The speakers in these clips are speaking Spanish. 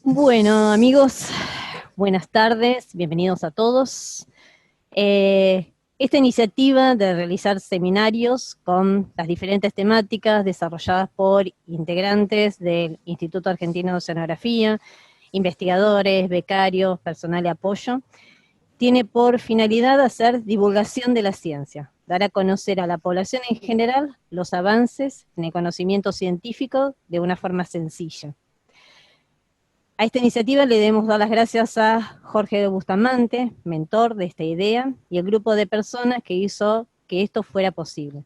Bueno, amigos, buenas tardes, bienvenidos a todos. Esta iniciativa de realizar seminarios con las diferentes temáticas desarrolladas por integrantes del Instituto Argentino de Oceanografía, investigadores, becarios, personal de apoyo, tiene por finalidad hacer divulgación de la ciencia, dar a conocer a la población en general los avances en el conocimiento científico de una forma sencilla. A esta iniciativa le debemos dar las gracias a Jorge de Bustamante, mentor de esta idea, y el grupo de personas que hizo que esto fuera posible.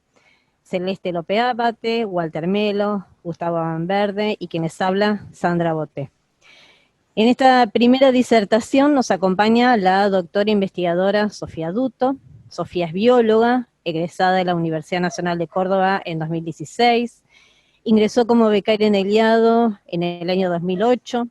Celeste López Abate, Walter Melo, Gustavo Verde y quien les habla, Sandra Boté. En esta primera disertación nos acompaña la doctora investigadora Sofía Duto. Sofía es bióloga, egresada de la Universidad Nacional de Córdoba en 2016, ingresó como becaria en el IADO en el año 2008,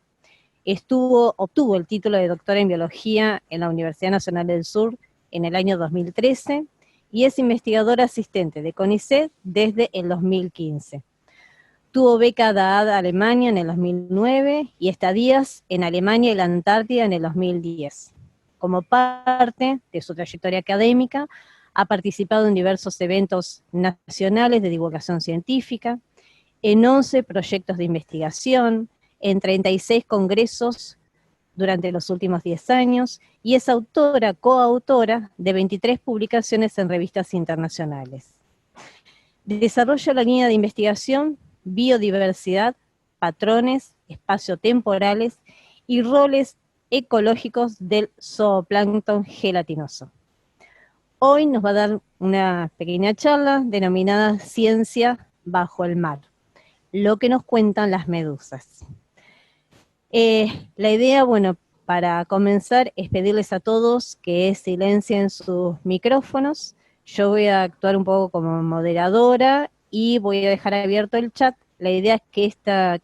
obtuvo el título de doctora en biología en la Universidad Nacional del Sur en el año 2013 y es investigadora asistente de CONICET desde el 2015. Tuvo beca DAAD Alemania en el 2009 y estadías en Alemania y la Antártida en el 2010. Como parte de su trayectoria académica, ha participado en diversos eventos nacionales de divulgación científica, en 11 proyectos de investigación, en 36 congresos durante los últimos 10 años, y es coautora de 23 publicaciones en revistas internacionales. Desarrolla la línea de investigación Biodiversidad, Patrones Espaciotemporales y Roles Ecológicos del Zooplancton Gelatinoso. Hoy nos va a dar una pequeña charla denominada Ciencia bajo el mar, lo que nos cuentan las medusas. La idea, bueno, para comenzar es pedirles a todos que silencien sus micrófonos. Yo voy a actuar un poco como moderadora y voy a dejar abierto el chat. La idea es que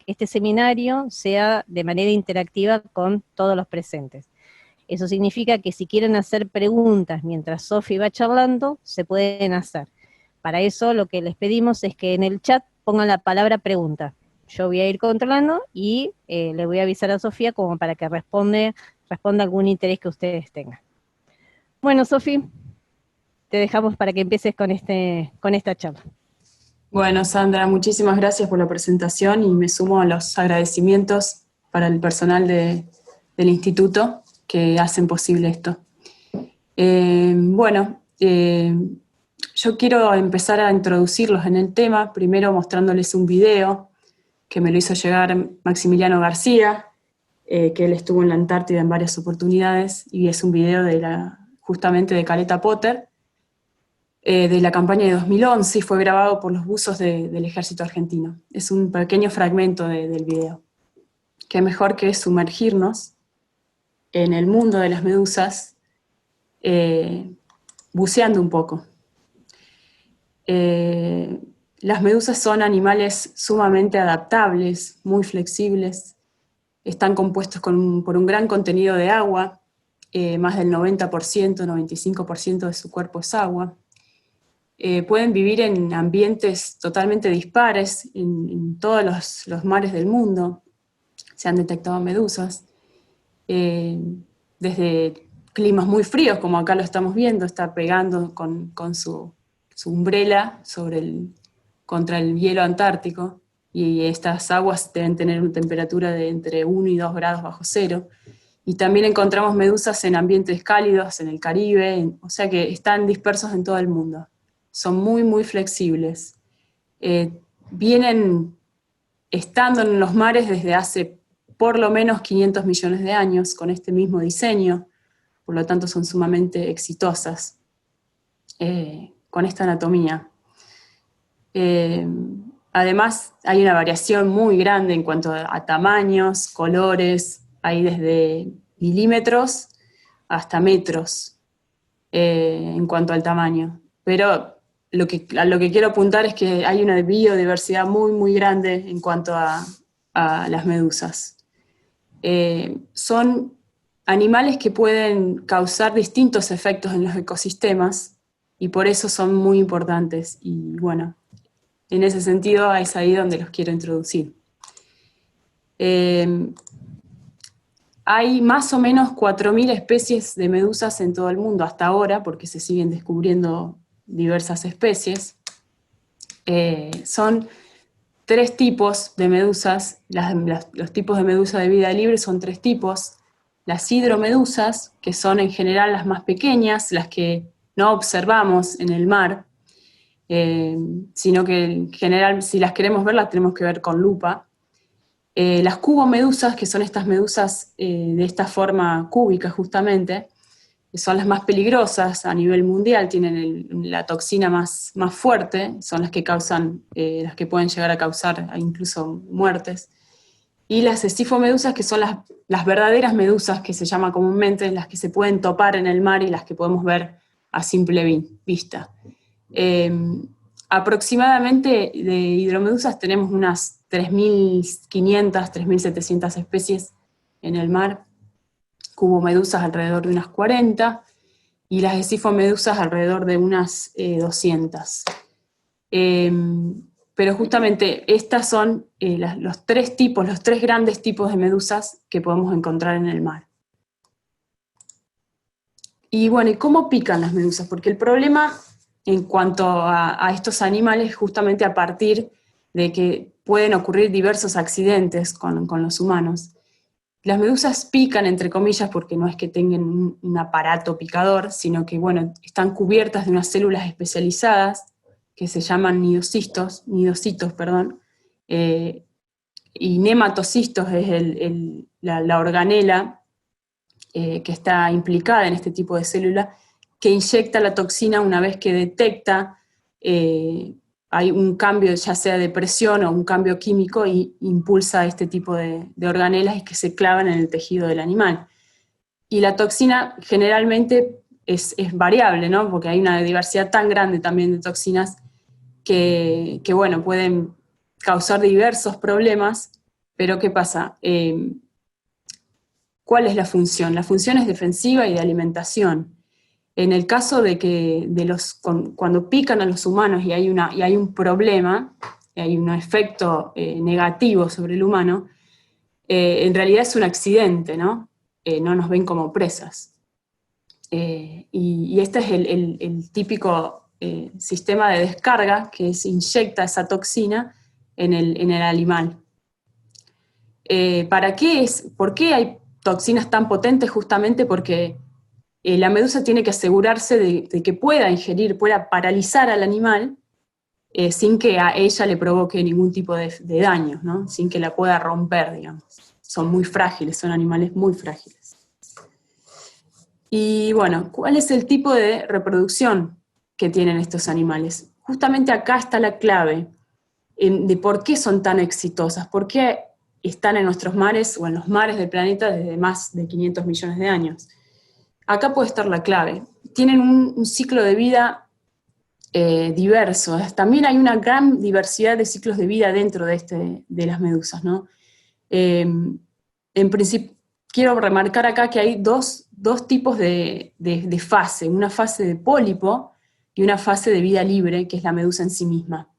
este seminario sea de manera interactiva con todos los presentes. Eso significa que si quieren hacer preguntas mientras Sofi va charlando, se pueden hacer. Para eso lo que les pedimos es que en el chat pongan la palabra pregunta. Yo voy a ir controlando y le voy a avisar a Sofía como para que responda algún interés que ustedes tengan. Bueno, Sofi, te dejamos para que empieces con esta charla. Bueno, Sandra, muchísimas gracias por la presentación y me sumo a los agradecimientos para el personal del instituto que hacen posible esto. Yo quiero empezar a introducirlos en el tema, primero mostrándoles un video que me lo hizo llegar Maximiliano García, que él estuvo en la Antártida en varias oportunidades, y es un video justamente de Caleta Potter, de la campaña de 2011, y fue grabado por los buzos del ejército argentino. Es un pequeño fragmento del video. Qué mejor que sumergirnos en el mundo de las medusas, buceando un poco. Las medusas son animales sumamente adaptables, muy flexibles, están compuestos por un gran contenido de agua, más del 90%, 95% de su cuerpo es agua. Pueden vivir en ambientes totalmente dispares, en todos los mares del mundo. Se han detectado medusas. Desde climas muy fríos, como acá lo estamos viendo, está pegando con su umbrella contra el hielo antártico, y estas aguas deben tener una temperatura de entre 1 y 2 grados bajo cero. Y también encontramos medusas en ambientes cálidos, en el Caribe, o sea que están dispersos en todo el mundo. Son muy, muy flexibles. Vienen estando en los mares desde hace por lo menos 500 millones de años con este mismo diseño, por lo tanto son sumamente exitosas con esta anatomía. Además, hay una variación muy grande en cuanto a tamaños, colores, hay desde milímetros hasta metros en cuanto al tamaño. Pero a lo que quiero apuntar es que hay una biodiversidad muy, muy grande en cuanto a las medusas. Son animales que pueden causar distintos efectos en los ecosistemas y por eso son muy importantes. Y bueno, en ese sentido es ahí donde los quiero introducir. hay más o menos 4.000 especies de medusas en todo el mundo hasta ahora, porque se siguen descubriendo diversas especies. Son 3 tipos de medusas, los tipos de medusa de vida libre son 3 tipos. Las hidromedusas, que son en general las más pequeñas, las que no observamos en el mar, sino que en general si las queremos ver las tenemos que ver con lupa. Las cubomedusas, que son estas medusas de esta forma cúbica justamente, que son las más peligrosas a nivel mundial, tienen la toxina más fuerte, son las que causan, las que pueden llegar a causar incluso muertes. Y las estifomedusas, que son las verdaderas medusas que se llama comúnmente, las que se pueden topar en el mar y las que podemos ver a simple vista. Aproximadamente de hidromedusas tenemos unas 3.500, 3.700 especies en el mar, cubomedusas alrededor de unas 40, y las esifomedusas alrededor de unas 200. Pero justamente estas son los 3 grandes tipos de medusas que podemos encontrar en el mar. Y bueno, ¿y cómo pican las medusas? Porque el problema en cuanto a estos animales, justamente a partir de que pueden ocurrir diversos accidentes con los humanos. Las medusas pican, entre comillas, porque no es que tengan un aparato picador, sino que, bueno, están cubiertas de unas células especializadas que se llaman nidocitos, y nematocistos es la organela que está implicada en este tipo de célula, que inyecta la toxina una vez que detecta hay un cambio ya sea de presión o un cambio químico y impulsa este tipo de organelas que se clavan en el tejido del animal. Y la toxina generalmente es variable, ¿no? Porque hay una diversidad tan grande también de toxinas que bueno, pueden causar diversos problemas, pero ¿qué pasa? ¿Cuál es la función? La función es defensiva y de alimentación. En el caso de que cuando pican a los humanos y hay un problema, y hay un efecto negativo sobre el humano, en realidad es un accidente, ¿no? No nos ven como presas. Y este es el típico sistema de descarga que inyecta esa toxina en el animal. ¿Por qué hay toxinas tan potentes? Justamente porque la medusa tiene que asegurarse de que pueda paralizar al animal sin que a ella le provoque ningún tipo de daño, ¿no? Sin que la pueda romper, digamos. Son muy frágiles, son animales muy frágiles. Y bueno, ¿cuál es el tipo de reproducción que tienen estos animales? Justamente acá está la clave de por qué son tan exitosas, por qué están en nuestros mares o en los mares del planeta desde más de 500 millones de años. Acá puede estar la clave. Tienen un ciclo de vida diverso. También hay una gran diversidad de ciclos de vida dentro de las medusas, ¿no? En principio, quiero remarcar acá que hay dos tipos de fase, una fase de pólipo y una fase de vida libre, que es la medusa en sí misma.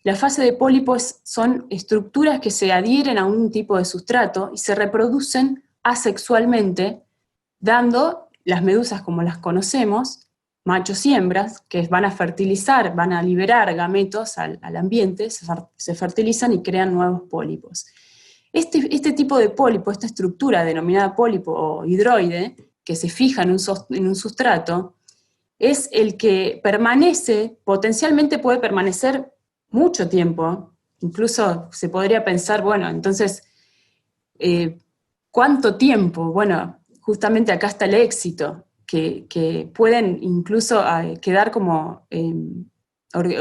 La fase de pólipo son estructuras que se adhieren a un tipo de sustrato y se reproducen asexualmente, dando las medusas como las conocemos, machos y hembras, que van a fertilizar, van a liberar gametos al ambiente, se fertilizan y crean nuevos pólipos. Este tipo de pólipo, esta estructura denominada pólipo o hidroide, que se fija en un sustrato, es el que potencialmente puede permanecer mucho tiempo. Incluso se podría pensar, bueno, entonces, ¿cuánto tiempo? Bueno, justamente acá está el éxito, que pueden incluso quedar como,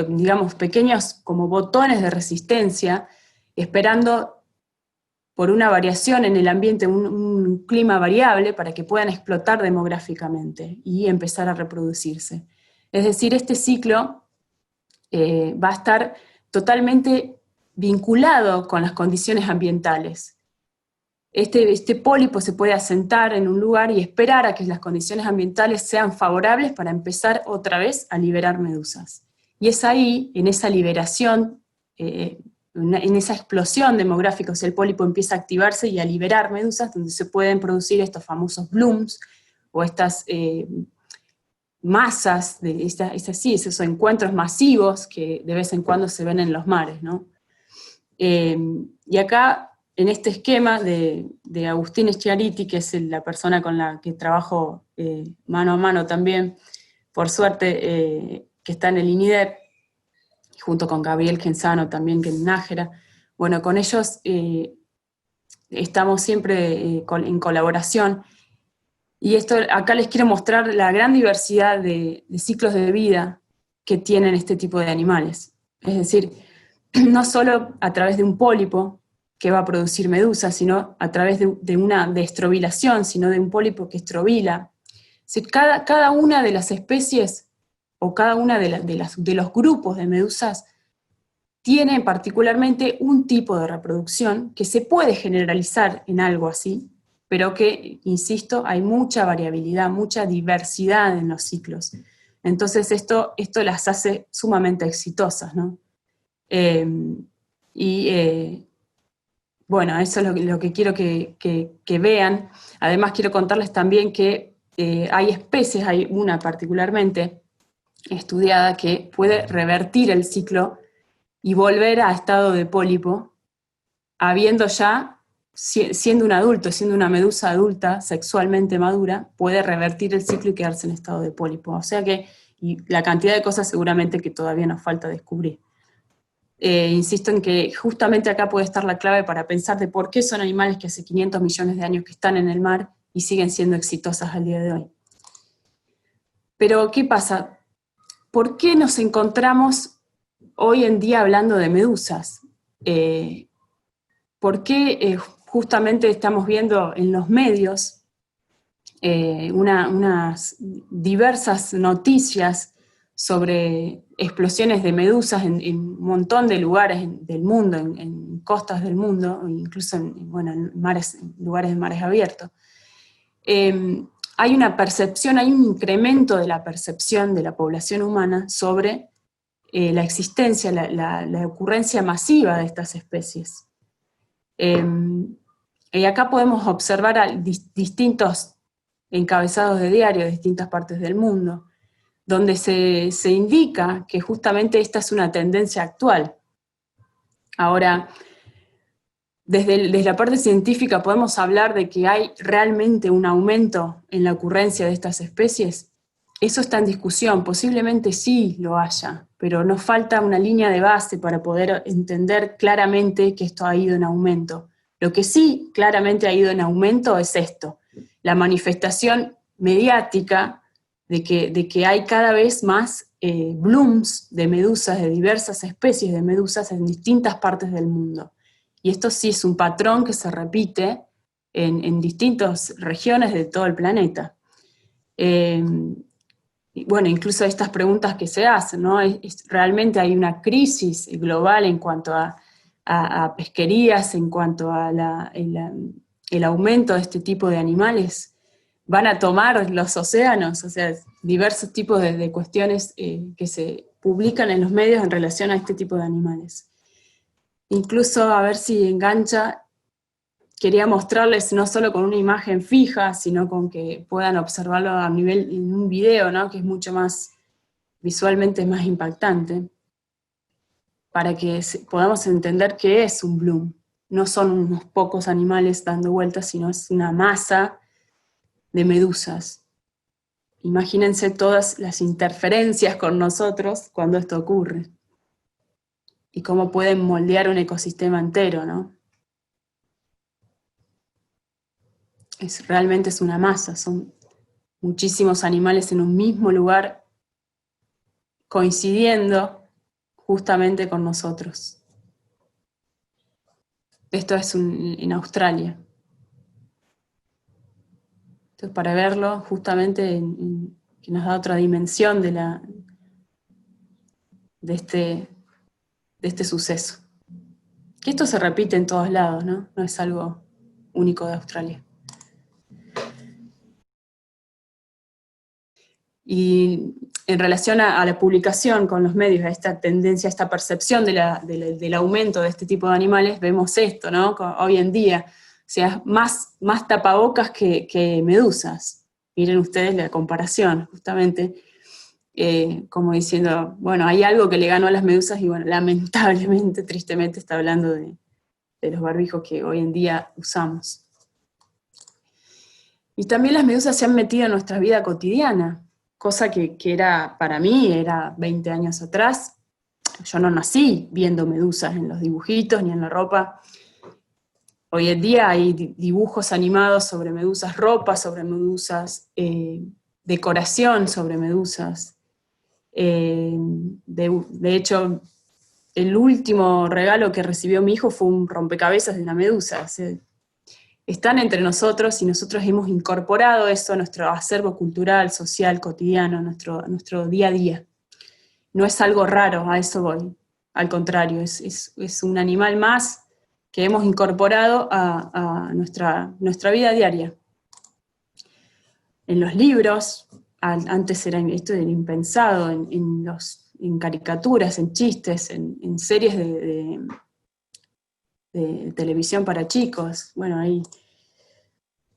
digamos, pequeños como botones de resistencia, esperando por una variación en el ambiente, un clima variable, para que puedan explotar demográficamente y empezar a reproducirse. Es decir, este ciclo va a estar totalmente vinculado con las condiciones ambientales. Este pólipo se puede asentar en un lugar y esperar a que las condiciones ambientales sean favorables para empezar otra vez a liberar medusas. Y es ahí, en esa liberación en esa explosión demográfica, o sea, el pólipo empieza a activarse y a liberar medusas, donde se pueden producir estos famosos blooms, o estas masas, esos encuentros masivos que de vez en cuando se ven en los mares, ¿no? Y acá, en este esquema de Agustín Schiariti, que es la persona con la que trabajo mano a mano también, por suerte, que está en el INIDEP, junto con Gabriel Genzano también, que en Nájera. Bueno, con ellos estamos siempre en colaboración. Y acá les quiero mostrar la gran diversidad de ciclos de vida que tienen este tipo de animales. Es decir, no solo a través de un pólipo que va a producir medusas, sino a través de una estrobilación, sino de un pólipo que estrovila. Cada una de las especies o cada una de los grupos de medusas tiene particularmente un tipo de reproducción que se puede generalizar en algo así, pero que, insisto, hay mucha variabilidad, mucha diversidad en los ciclos. Entonces esto las hace sumamente exitosas, ¿no? Bueno, eso es lo que quiero que vean. Además quiero contarles también que hay especies, hay una particularmente estudiada que puede revertir el ciclo y volver a estado de pólipo, habiendo ya, siendo un adulto, siendo una medusa adulta, sexualmente madura, puede revertir el ciclo y quedarse en estado de pólipo. O sea que, y la cantidad de cosas seguramente que todavía nos falta descubrir. Insisto en que justamente acá puede estar la clave para pensar de por qué son animales que hace 500 millones de años que están en el mar y siguen siendo exitosas al día de hoy. Pero, ¿qué pasa? ¿Por qué nos encontramos hoy en día hablando de medusas? ¿Por qué justamente estamos viendo en los medios unas diversas noticias sobre explosiones de medusas en un montón de lugares del mundo, en costas del mundo, incluso en lugares de mares abiertos? Hay una percepción, hay un incremento de la percepción de la población humana sobre la existencia, la ocurrencia masiva de estas especies. Y acá podemos observar distintos encabezados de diario de distintas partes del mundo, donde se indica que justamente esta es una tendencia actual. Ahora, desde la parte científica podemos hablar de que hay realmente un aumento en la ocurrencia de estas especies. Eso está en discusión, posiblemente sí lo haya, pero nos falta una línea de base para poder entender claramente que esto ha ido en aumento. Lo que sí claramente ha ido en aumento es esto, la manifestación mediática de que hay cada vez más blooms de medusas, de diversas especies de medusas en distintas partes del mundo. Y esto sí es un patrón que se repite en distintas regiones de todo el planeta. Bueno, incluso estas preguntas que se hacen, ¿no? Realmente hay una crisis global en cuanto a pesquerías, en cuanto a el aumento de este tipo de animales. Van a tomar los océanos, o sea, diversos tipos de cuestiones que se publican en los medios en relación a este tipo de animales. Incluso, a ver si engancha, quería mostrarles no solo con una imagen fija, sino con que puedan observarlo a nivel en un video, ¿no? Que es mucho más, visualmente más impactante, para que podamos entender qué es un bloom. No son unos pocos animales dando vueltas, sino es una masa de medusas. Imagínense todas las interferencias con nosotros cuando esto ocurre. Y cómo pueden moldear un ecosistema entero, ¿no? Realmente es una masa, son muchísimos animales en un mismo lugar coincidiendo justamente con nosotros. Esto es en Australia. Entonces, para verlo justamente que nos da otra dimensión de este suceso. Que esto se repite en todos lados, ¿no? No es algo único de Australia. Y en relación a la publicación con los medios, a esta tendencia, a esta percepción del aumento de este tipo de animales, vemos esto, ¿no? Hoy en día, o sea, más tapabocas que medusas. Miren ustedes la comparación, justamente, como diciendo, bueno, hay algo que le ganó a las medusas y bueno, lamentablemente, tristemente, está hablando de los barbijos que hoy en día usamos. Y también las medusas se han metido en nuestra vida cotidiana, cosa que era, para mí, era 20 años atrás. Yo no nací viendo medusas en los dibujitos ni en la ropa. Hoy en día hay dibujos animados sobre medusas, ropa sobre medusas, decoración sobre medusas. De hecho, el último regalo que recibió mi hijo fue un rompecabezas de una medusa. O sea, están entre nosotros y nosotros hemos incorporado eso a nuestro acervo cultural, social, cotidiano, nuestro día a día. No es algo raro, a eso voy. Al contrario, es un animal más que hemos incorporado a nuestra vida diaria. En los libros, antes esto era impensado, en caricaturas, en chistes, en series de televisión para chicos. Bueno, hay un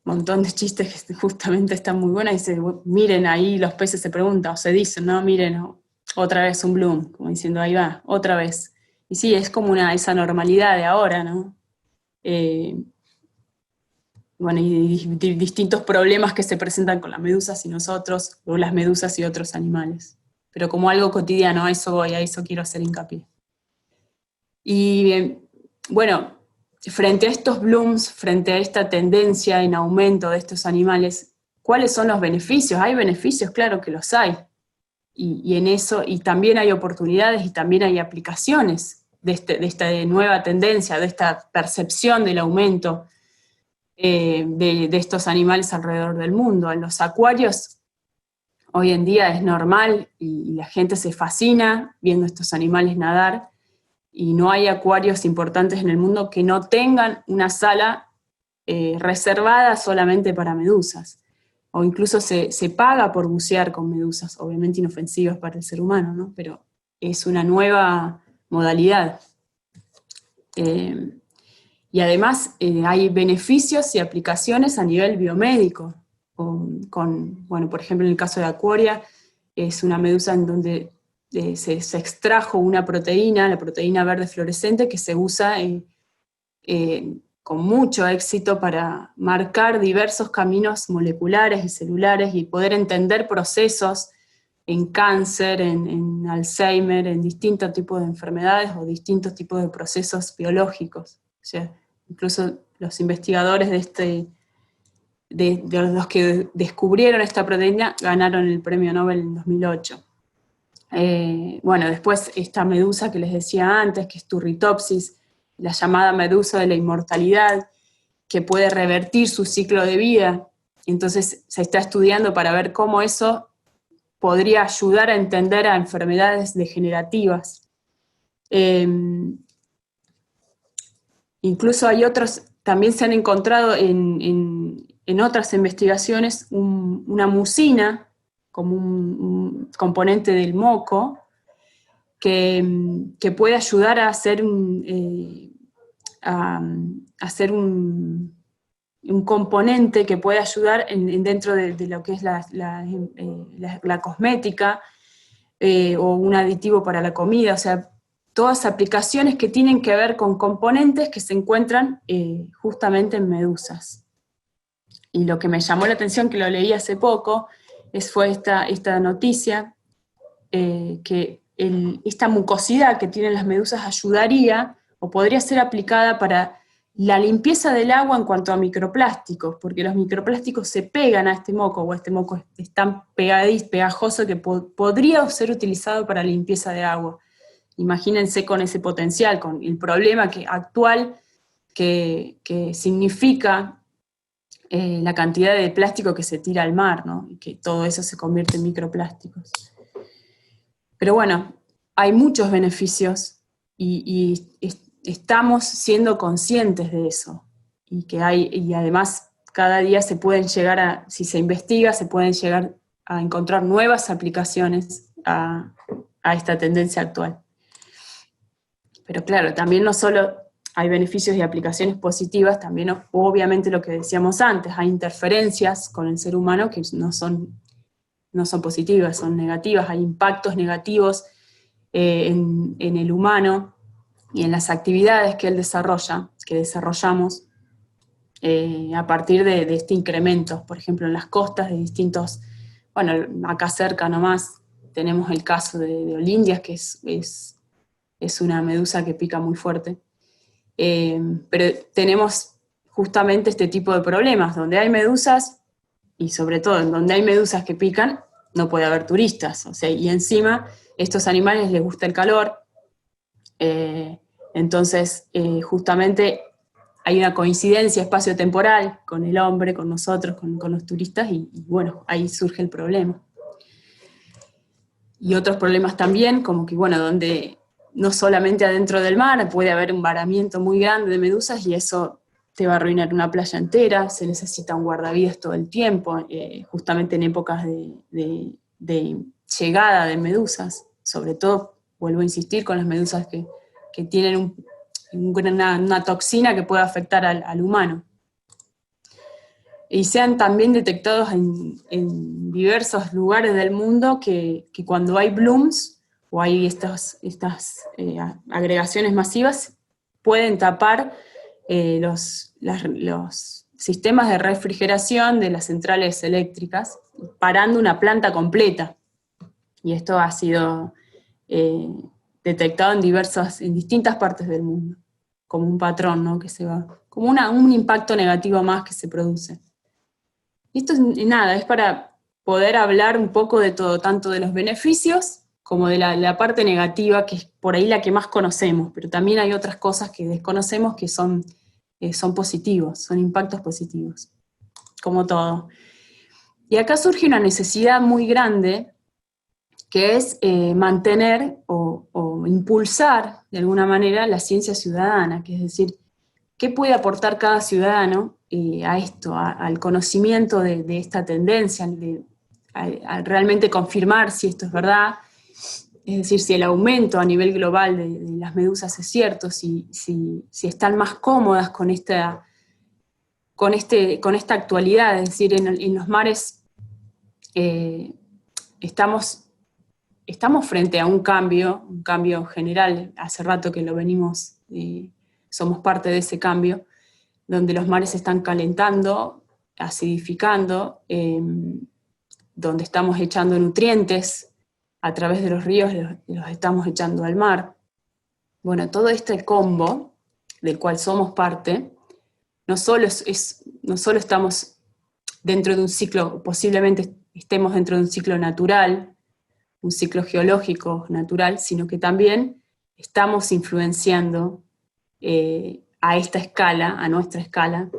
montón de chistes que justamente están muy buenos y miren ahí los peces, se preguntan o se dicen, ¿no? Miren, otra vez un bloom, como diciendo, ahí va, otra vez. Y sí, es como esa normalidad de ahora, ¿no? Bueno, y distintos problemas que se presentan con las medusas y nosotros, o las medusas y otros animales. Pero como algo cotidiano, a eso voy, a eso quiero hacer hincapié. Y bueno, frente a estos blooms, frente a esta tendencia en aumento de estos animales, ¿cuáles son los beneficios? ¿Hay beneficios? Claro que los hay. Y en eso, y también hay oportunidades y también hay aplicaciones de esta nueva tendencia, de esta percepción del aumento de estos animales alrededor del mundo. En los acuarios hoy en día es normal y la gente se fascina viendo estos animales nadar, y no hay acuarios importantes en el mundo que no tengan una sala reservada solamente para medusas, o incluso se paga por bucear con medusas, obviamente inofensivas para el ser humano, ¿no? Pero es una nueva modalidad. Y además hay beneficios y aplicaciones a nivel biomédico, bueno, por ejemplo, en el caso de Aquaria, es una medusa en donde se extrajo una proteína, la proteína verde fluorescente, que se usa con mucho éxito para marcar diversos caminos moleculares y celulares y poder entender procesos en cáncer, en Alzheimer, en distintos tipos de enfermedades o distintos tipos de procesos biológicos. O sea, incluso los investigadores de los que descubrieron esta proteína ganaron el premio Nobel en 2008. Bueno, después esta medusa que les decía antes, que es Turritopsis, la llamada medusa de la inmortalidad, que puede revertir su ciclo de vida. Entonces se está estudiando para ver cómo eso podría ayudar a entender a enfermedades degenerativas. Incluso hay otros, también se han encontrado en otras investigaciones una mucina, como un componente del moco, que puede ayudar a hacer un componente que puede ayudar dentro de lo que es la cosmética, o un aditivo para la comida, o sea, todas aplicaciones que tienen que ver con componentes que se encuentran justamente en medusas. Y lo que me llamó la atención, que lo leí hace poco, fue esta noticia, que esta mucosidad que tienen las medusas ayudaría o podría ser aplicada para la limpieza del agua en cuanto a microplásticos, porque los microplásticos se pegan a este moco, o este moco es tan pegajoso que podría ser utilizado para limpieza de agua. Imagínense con ese potencial, con el problema actual que significa la cantidad de plástico que se tira al mar, ¿no? Y que todo eso se convierte en microplásticos. Pero bueno, hay muchos beneficios y estamos siendo conscientes de eso. Y además cada día se pueden llegar si se investiga, se pueden llegar a encontrar nuevas aplicaciones a esta tendencia actual. Pero claro, también no solo hay beneficios y aplicaciones positivas, también obviamente lo que decíamos antes, hay interferencias con el ser humano que no son positivas, son negativas, hay impactos negativos en el humano y en las actividades que él desarrolla, que desarrollamos a partir de este incremento, por ejemplo, en las costas de distintos, bueno, acá cerca nomás tenemos el caso de Olindias, que es una medusa que pica muy fuerte, pero tenemos justamente este tipo de problemas, donde hay medusas, y sobre todo en donde hay medusas que pican, no puede haber turistas, o sea, y encima estos animales les gusta el calor, entonces justamente hay una coincidencia espacio-temporal con el hombre, con nosotros, con los turistas, y bueno, ahí surge el problema. Y otros problemas también, como que bueno, donde no solamente adentro del mar puede haber un varamiento muy grande de medusas y eso te va a arruinar una playa entera, se necesita un guardavidas todo el tiempo, justamente en épocas de llegada de medusas, sobre todo, vuelvo a insistir, con las medusas que tienen una toxina que puede afectar al humano. Y se han también detectados en diversos lugares del mundo que cuando hay blooms o hay estas agregaciones masivas, pueden tapar los sistemas de refrigeración de las centrales eléctricas, parando una planta completa. Y esto ha sido detectado en distintas partes del mundo, como un patrón, ¿no? Que se va, como un impacto negativo más que se produce. Esto nada, es para poder hablar un poco de todo, tanto de los beneficios como de la parte negativa, que es por ahí la que más conocemos, pero también hay otras cosas que desconocemos que son positivos, son impactos positivos, como todo. Y acá surge una necesidad muy grande, que es mantener o impulsar, de alguna manera, la ciencia ciudadana, que es decir, ¿qué puede aportar cada ciudadano a esto, al conocimiento de esta tendencia, a realmente confirmar si esto es verdad? Es decir, si el aumento a nivel global de las medusas es cierto, si están más cómodas con esta actualidad, es decir, en los mares estamos frente a un cambio general, hace rato que lo venimos, somos parte de ese cambio, donde los mares se están calentando, acidificando, donde estamos echando nutrientes a través de los ríos, los estamos echando al mar. Bueno, todo este combo del cual somos parte, no solo estamos dentro de un ciclo, posiblemente estemos dentro de un ciclo natural, un ciclo geológico natural, sino que también estamos influenciando a esta escala, a nuestra escala,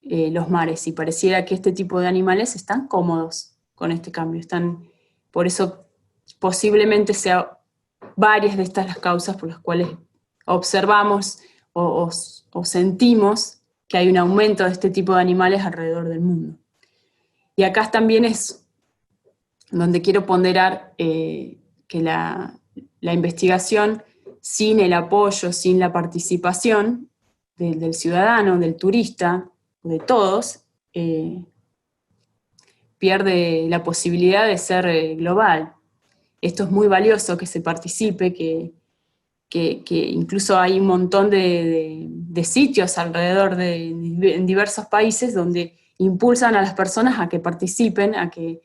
los mares, y pareciera que este tipo de animales están cómodos con este cambio, por eso posiblemente sean varias de estas las causas por las cuales observamos o sentimos que hay un aumento de este tipo de animales alrededor del mundo. Y acá también es donde quiero ponderar que la investigación, sin el apoyo, sin la participación del ciudadano, del turista, de todos, pierde la posibilidad de ser global. Esto es muy valioso, que se participe, que incluso hay un montón de sitios alrededor en diversos países donde impulsan a las personas a que participen, a que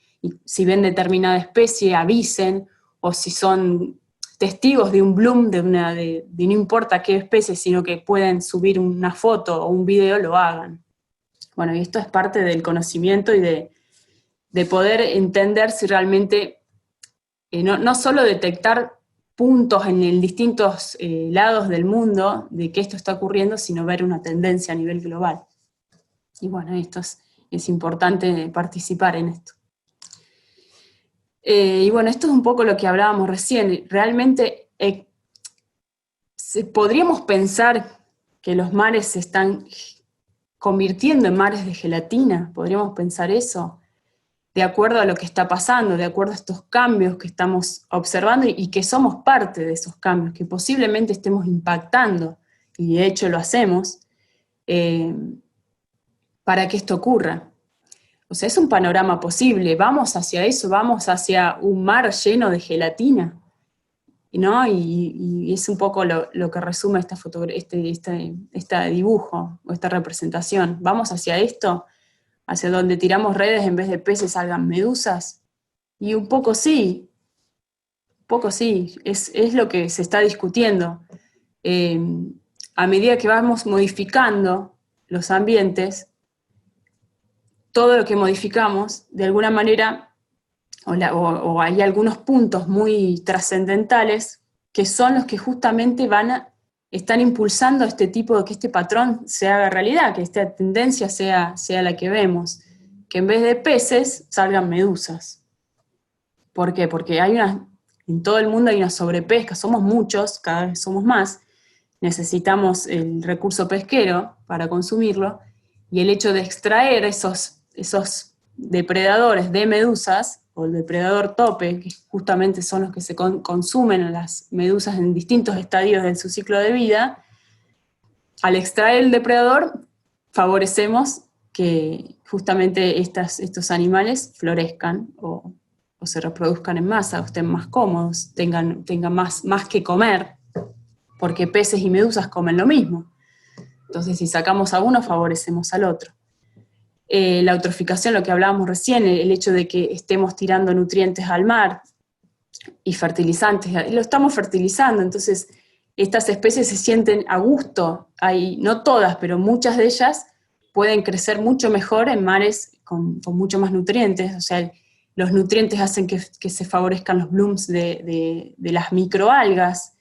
si ven determinada especie avisen, o si son testigos de un bloom, de no importa qué especie, sino que pueden subir una foto o un video, lo hagan. Bueno, y esto es parte del conocimiento y de poder entender si realmente, no solo detectar puntos en distintos lados del mundo de que esto está ocurriendo, sino ver una tendencia a nivel global. Y bueno, esto es importante participar en esto. Y bueno, esto es un poco lo que hablábamos recién. Realmente podríamos pensar que los mares se están convirtiendo en mares de gelatina, podríamos pensar eso. de acuerdo a lo que está pasando, de acuerdo a estos cambios que estamos observando y que somos parte de esos cambios, que posiblemente estemos impactando, y de hecho lo hacemos, para que esto ocurra. O sea, es un panorama posible, vamos hacia eso, vamos hacia un mar lleno de gelatina, ¿no? Y es un poco lo que resume esta este dibujo, o esta representación. Vamos hacia esto, hacia donde tiramos redes en vez de peces salgan medusas, y un poco sí, es lo que se está discutiendo. A medida que vamos modificando los ambientes, todo lo que modificamos, de alguna manera, o hay algunos puntos muy trascendentales que son los que justamente están impulsando este tipo de que este patrón se haga realidad, que esta tendencia sea la que vemos, que en vez de peces salgan medusas. ¿Por qué? Porque en todo el mundo hay una sobrepesca, somos muchos, cada vez somos más, necesitamos el recurso pesquero para consumirlo, y el hecho de extraer esos depredadores de medusas, o el depredador tope, que justamente son los que se consumen a las medusas en distintos estadios de su ciclo de vida, al extraer el depredador, favorecemos que justamente estos animales florezcan o se reproduzcan en masa, o estén más cómodos, tengan más que comer, porque peces y medusas comen lo mismo. Entonces, si sacamos a uno, favorecemos al otro. La eutroficación, lo que hablábamos recién, el hecho de que estemos tirando nutrientes al mar y fertilizantes, y lo estamos fertilizando, entonces estas especies se sienten a gusto, no todas, pero muchas de ellas pueden crecer mucho mejor en mares con mucho más nutrientes, o sea, los nutrientes hacen que se favorezcan los blooms de las microalgas.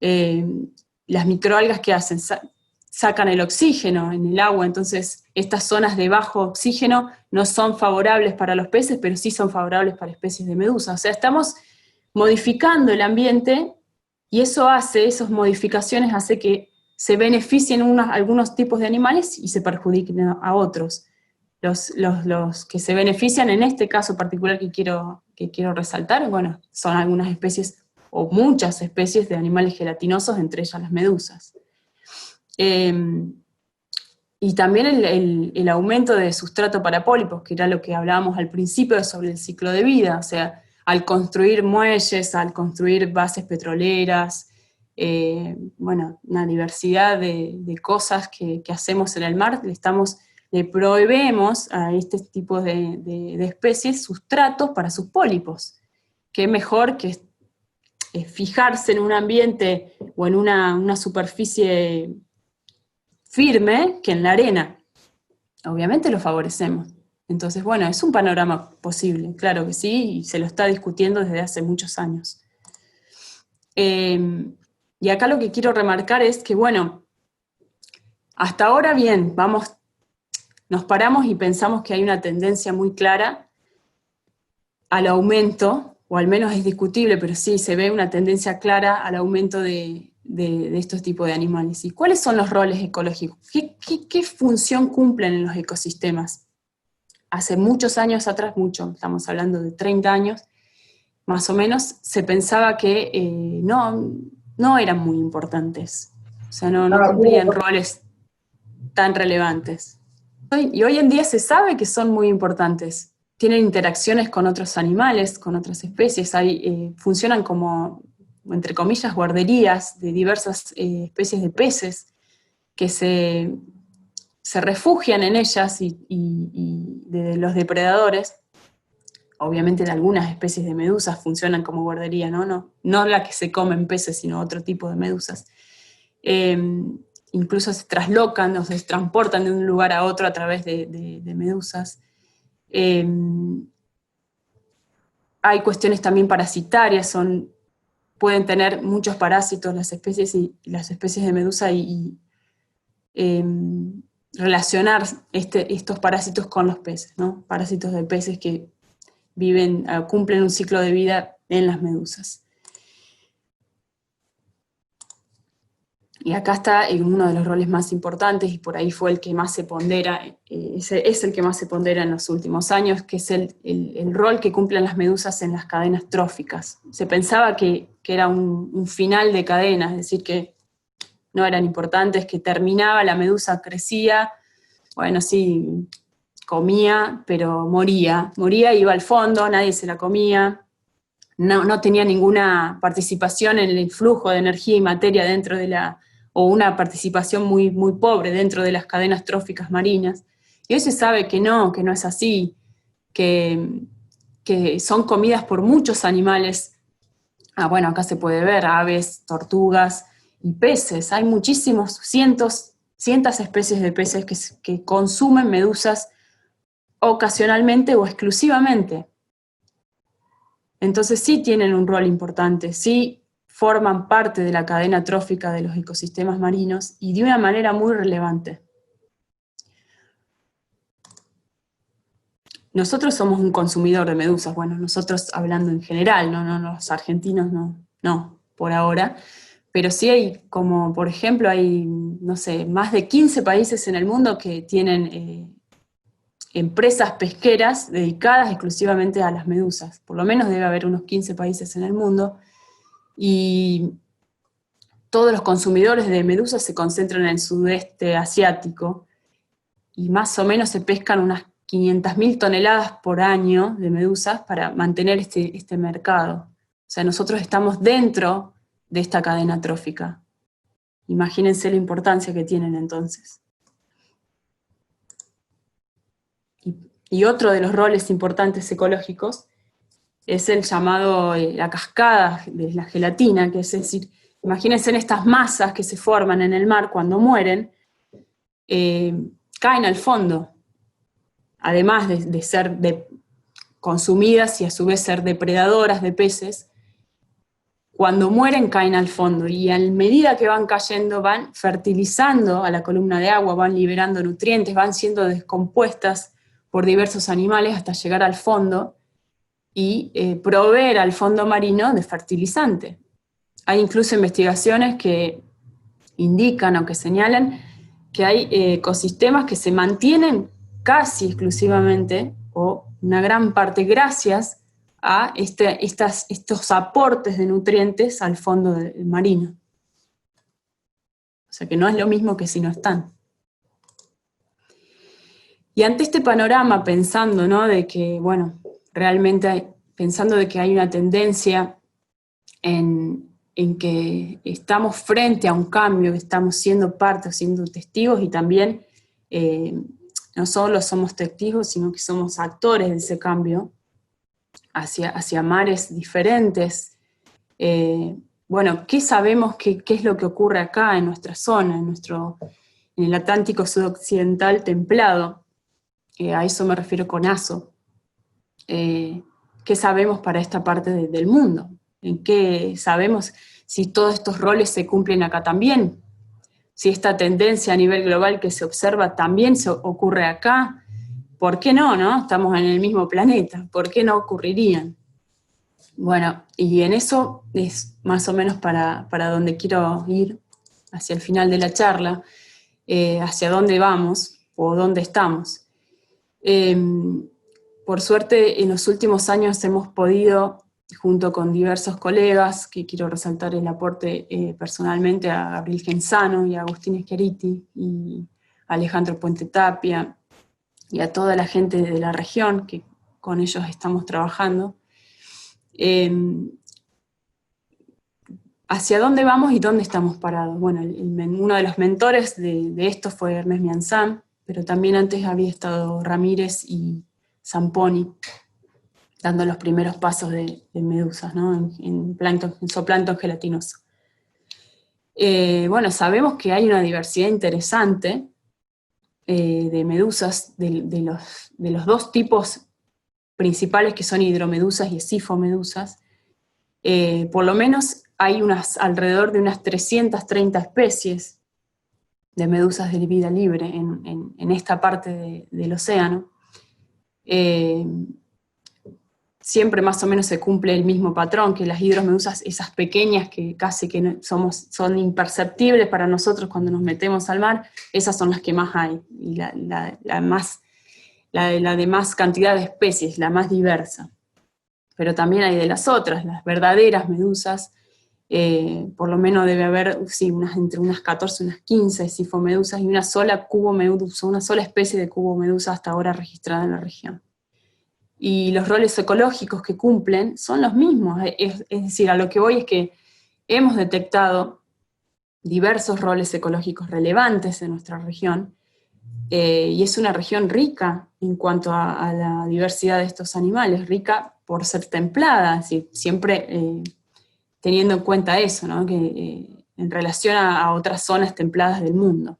Las microalgas, ¿qué hacen? Sacan el oxígeno en el agua, entonces estas zonas de bajo oxígeno no son favorables para los peces, pero sí son favorables para especies de medusa. O sea, estamos modificando el ambiente, y esas modificaciones hace que se beneficien algunos tipos de animales y se perjudiquen a otros. Los que se benefician en este caso particular que quiero resaltar, bueno, son algunas especies o muchas especies de animales gelatinosos, entre ellas las medusas. Y también el aumento de sustrato para pólipos, que era lo que hablábamos al principio sobre el ciclo de vida, o sea, al construir muelles, al construir bases petroleras, bueno, una diversidad de cosas que hacemos en el mar, le proveemos a este tipo de especies sustratos para sus pólipos. Qué mejor que fijarse en un ambiente o en una superficie firme que en la arena. Obviamente lo favorecemos. Entonces, bueno, es un panorama posible, claro que sí, y se lo está discutiendo desde hace muchos años. Y acá lo que quiero remarcar es que, bueno, hasta ahora bien, nos paramos y pensamos que hay una tendencia muy clara al aumento, o al menos es discutible, pero sí se ve una tendencia clara al aumento de estos tipos de animales. ¿Y cuáles son los roles ecológicos? ¿Qué función cumplen en los ecosistemas? Hace muchos años atrás, estamos hablando de 30 años, más o menos, se pensaba que no eran muy importantes. O sea, no cumplían roles tan relevantes. Y hoy en día se sabe que son muy importantes. Tienen interacciones con otros animales, con otras especies, funcionan como, entre comillas, guarderías de diversas especies de peces que se refugian en ellas y de los depredadores. Obviamente en algunas especies de medusas funcionan como guardería, no la que se comen peces, sino otro tipo de medusas. Incluso se traslocan o se transportan de un lugar a otro a través de medusas. Hay cuestiones también parasitarias, pueden tener muchos parásitos las especies de medusa y relacionar estos parásitos con los peces, ¿no? Parásitos de peces que cumplen un ciclo de vida en las medusas. Y acá está en uno de los roles más importantes, y por ahí fue el que más se pondera, es el que más se pondera en los últimos años, que es el rol que cumplen las medusas en las cadenas tróficas. Se pensaba que era un final de cadena, es decir, que no eran importantes, que terminaba, la medusa crecía, bueno, sí, comía, pero moría, iba al fondo, nadie se la comía, no tenía ninguna participación en el flujo de energía y materia dentro de o una participación muy, muy pobre dentro de las cadenas tróficas marinas. Y hoy se sabe que no es así, que son comidas por muchos animales. Bueno, acá se puede ver aves, tortugas y peces. Hay muchísimos, cientos especies de peces que consumen medusas ocasionalmente o exclusivamente. Entonces sí tienen un rol importante, sí forman parte de la cadena trófica de los ecosistemas marinos y de una manera muy relevante. Nosotros somos un consumidor de medusas, bueno, nosotros hablando en general, no los argentinos no, por ahora, pero sí hay, como por ejemplo, hay, no sé, más de 15 países en el mundo que tienen empresas pesqueras dedicadas exclusivamente a las medusas. Por lo menos debe haber unos 15 países en el mundo, y todos los consumidores de medusas se concentran en el sudeste asiático, y más o menos se pescan unas 500.000 toneladas por año de medusas para mantener este mercado. O sea, nosotros estamos dentro de esta cadena trófica. Imagínense la importancia que tienen entonces. Y otro de los roles importantes ecológicos es el llamado la cascada de la gelatina, que es decir, imagínense en estas masas que se forman en el mar cuando mueren, caen al fondo, además de ser consumidas y a su vez ser depredadoras de peces. Cuando mueren caen al fondo, y a medida que van cayendo van fertilizando a la columna de agua, van liberando nutrientes, van siendo descompuestas por diversos animales hasta llegar al fondo y proveer al fondo marino de fertilizante. Hay incluso investigaciones que indican o que señalan que hay ecosistemas que se mantienen casi exclusivamente, o una gran parte, gracias a estos aportes de nutrientes al fondo marino. O sea que no es lo mismo que si no están. Y ante este panorama, pensando, ¿no?, de que, bueno, realmente pensando de que hay una tendencia en que estamos frente a un cambio, que estamos siendo parte, siendo testigos, y también no solo somos testigos, sino que somos actores de ese cambio hacia mares diferentes. Bueno, ¿qué sabemos? ¿Qué es lo que ocurre acá en nuestra zona, en el Atlántico sudoccidental templado? A eso me refiero con ASO. ¿Qué sabemos para esta parte del mundo? ¿En qué sabemos si todos estos roles se cumplen acá también? Si esta tendencia a nivel global que se observa también se ocurre acá, ¿por qué no? Estamos en el mismo planeta, ¿por qué no ocurrirían? Bueno, y en eso es más o menos para donde quiero ir, hacia el final de la charla, hacia dónde vamos o dónde estamos. Por suerte, en los últimos años hemos podido, junto con diversos colegas, que quiero resaltar el aporte personalmente a Gabriel Genzano y a Agustín Schiariti y a Alejandro Puente Tapia y a toda la gente de la región, que con ellos estamos trabajando, hacia dónde vamos y dónde estamos parados. Bueno, uno de los mentores de esto fue Ernest Mianzán, pero también antes había estado Ramírez y Zamponi, dando los primeros pasos de medusas, ¿no?, en zooplancton gelatinoso. Bueno, sabemos que hay una diversidad interesante de medusas, de los dos tipos principales, que son hidromedusas y esifomedusas. Por lo menos hay alrededor de unas 330 especies de medusas de vida libre en esta parte del océano. siempre más o menos se cumple el mismo patrón, que las hidromedusas, esas pequeñas que casi que son imperceptibles para nosotros cuando nos metemos al mar, esas son las que más hay, y la de más cantidad de especies, la más diversa. Pero también hay de las otras, las verdaderas medusas, por lo menos debe haber, sí, entre unas 14, unas 15 sifomedusas, y una sola cubomedusa, una sola especie de cubomedusa hasta ahora registrada en la región. Y los roles ecológicos que cumplen son los mismos, es decir, a lo que voy es que hemos detectado diversos roles ecológicos relevantes en nuestra región, y es una región rica en cuanto a la diversidad de estos animales, rica por ser templada, es decir, siempre teniendo en cuenta eso, ¿no? Que en relación a otras zonas templadas del mundo.